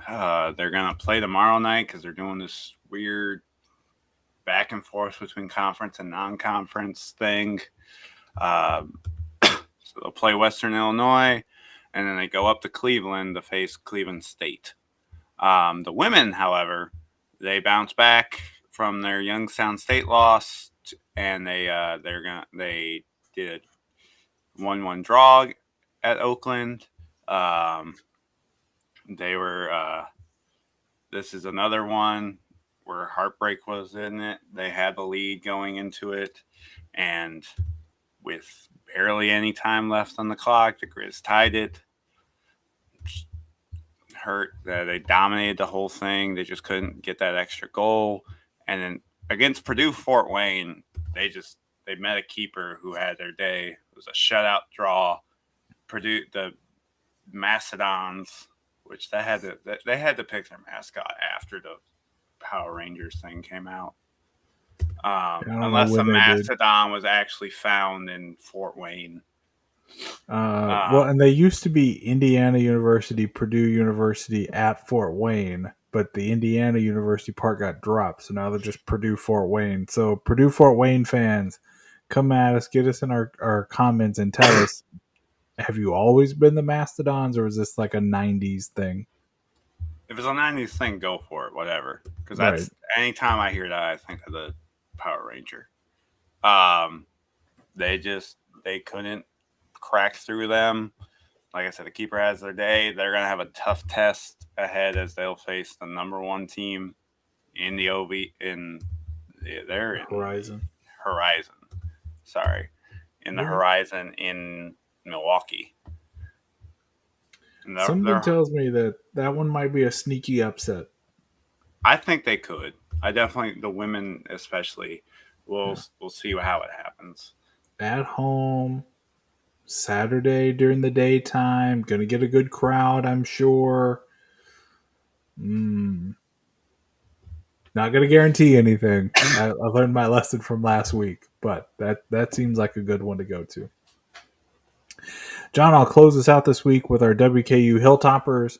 They're gonna play tomorrow night because they're doing this weird back and forth between conference and non-conference thing. Um, so they'll play Western Illinois, and then they go up to Cleveland to face Cleveland State. The women, however, they bounce back from their Youngstown State loss, and they did a 1-1 draw at Oakland. They were this is another one where heartbreak was in it. They had the lead going into it, and with barely any time left on the clock, the Grizz tied it. Hurt that they dominated the whole thing. They just couldn't get that extra goal. And then against Purdue Fort Wayne, they met a keeper who had their day. It was a shutout draw. Purdue, the Mastodons, which they had to pick their mascot after the Power Rangers thing came out. Unless the Mastodon was actually found in Fort Wayne. Well, and they used to be Indiana University, Purdue University at Fort Wayne, but the Indiana University part got dropped, so now they're just Purdue Fort Wayne. So Purdue Fort Wayne fans, come at us, get us in our comments and tell us, have you always been the Mastodons, or is this like a 90s thing? If it's a 90s thing, go for it, whatever. Because Right. anytime I hear that, I think of the Power Ranger. They couldn't crack through them. Like I said, the keeper has their day. They're going to have a tough test ahead as they'll face the number one team in the they're in Horizon. Sorry. In the Horizon in Milwaukee. Something tells me that one might be a sneaky upset. I think they could. I definitely, the women especially, we'll see how it happens. At home, Saturday during the daytime, gonna get a good crowd, I'm sure. Not gonna guarantee anything. I learned my lesson from last week, but that seems like a good one to go to. John, I'll close us out this week with our WKU Hilltoppers.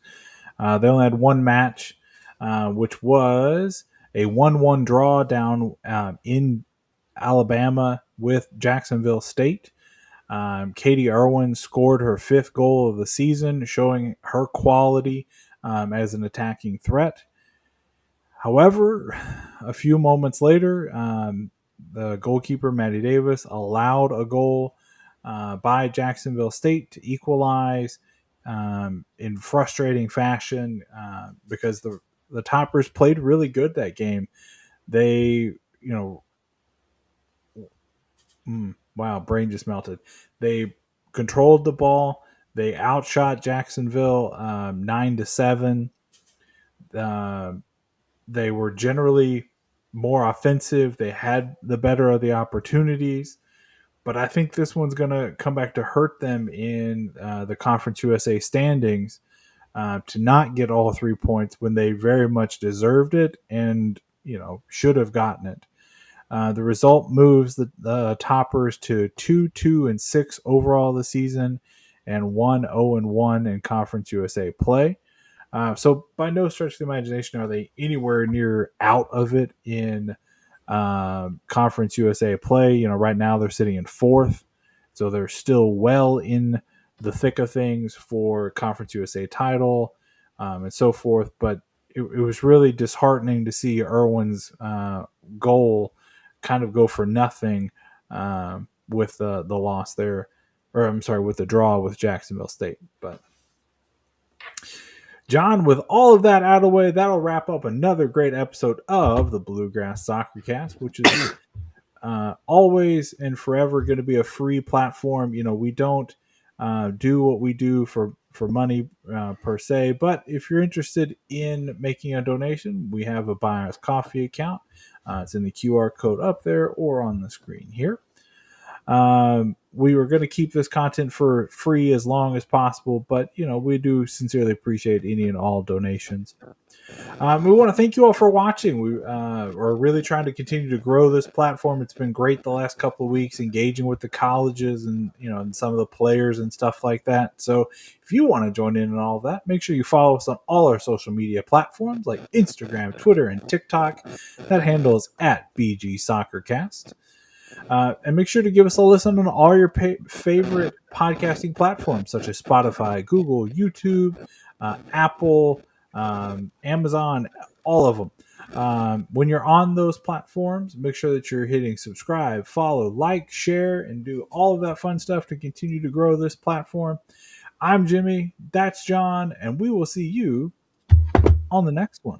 They only had one match, which was a 1-1 draw down in Alabama with Jacksonville State. Katie Irwin scored her 5th goal of the season, showing her quality as an attacking threat. However, a few moments later, the goalkeeper, Maddie Davis, allowed a goal by Jacksonville State to equalize in frustrating fashion because the Toppers played really good that game. They, wow, brain just melted. They controlled the ball. They outshot Jacksonville 9-7. They were generally more offensive. They had the better of the opportunities. But I think this one's going to come back to hurt them in the Conference USA standings to not get all 3 points when they very much deserved it and, should have gotten it. The result moves the toppers to 2-2-6 overall this season, and 1-0-1 in Conference USA play. So by no stretch of the imagination are they anywhere near out of it in Conference USA play. Right now they're sitting in fourth, so they're still well in the thick of things for Conference USA title and so forth. But it was really disheartening to see Irwin's goal kind of go for nothing with the loss there, or I'm sorry, with the draw with Jacksonville State. But John, with all of that out of the way, that'll wrap up another great episode of the Bluegrass Soccer Cast, which is always and forever going to be a free platform. We don't do what we do for money per se, but if you're interested in making a donation, we have a Buy Us Coffee account. It's in the QR code up there or on the screen here. We were going to keep this content for free as long as possible, but we do sincerely appreciate any and all donations. We want to thank you all for watching. We are really trying to continue to grow this platform. It's been great the last couple of weeks, engaging with the colleges and and some of the players and stuff like that. So if you want to join in on all of that, make sure you follow us on all our social media platforms like Instagram, Twitter, and TikTok. That handle is at BG Soccercast. And make sure to give us a listen on all your favorite podcasting platforms such as Spotify, Google, YouTube, Apple, Amazon, all of them. When you're on those platforms, make sure that you're hitting subscribe, follow, like, share, and do all of that fun stuff to continue to grow this platform. I'm Jimmy, that's John, and we will see you on the next one.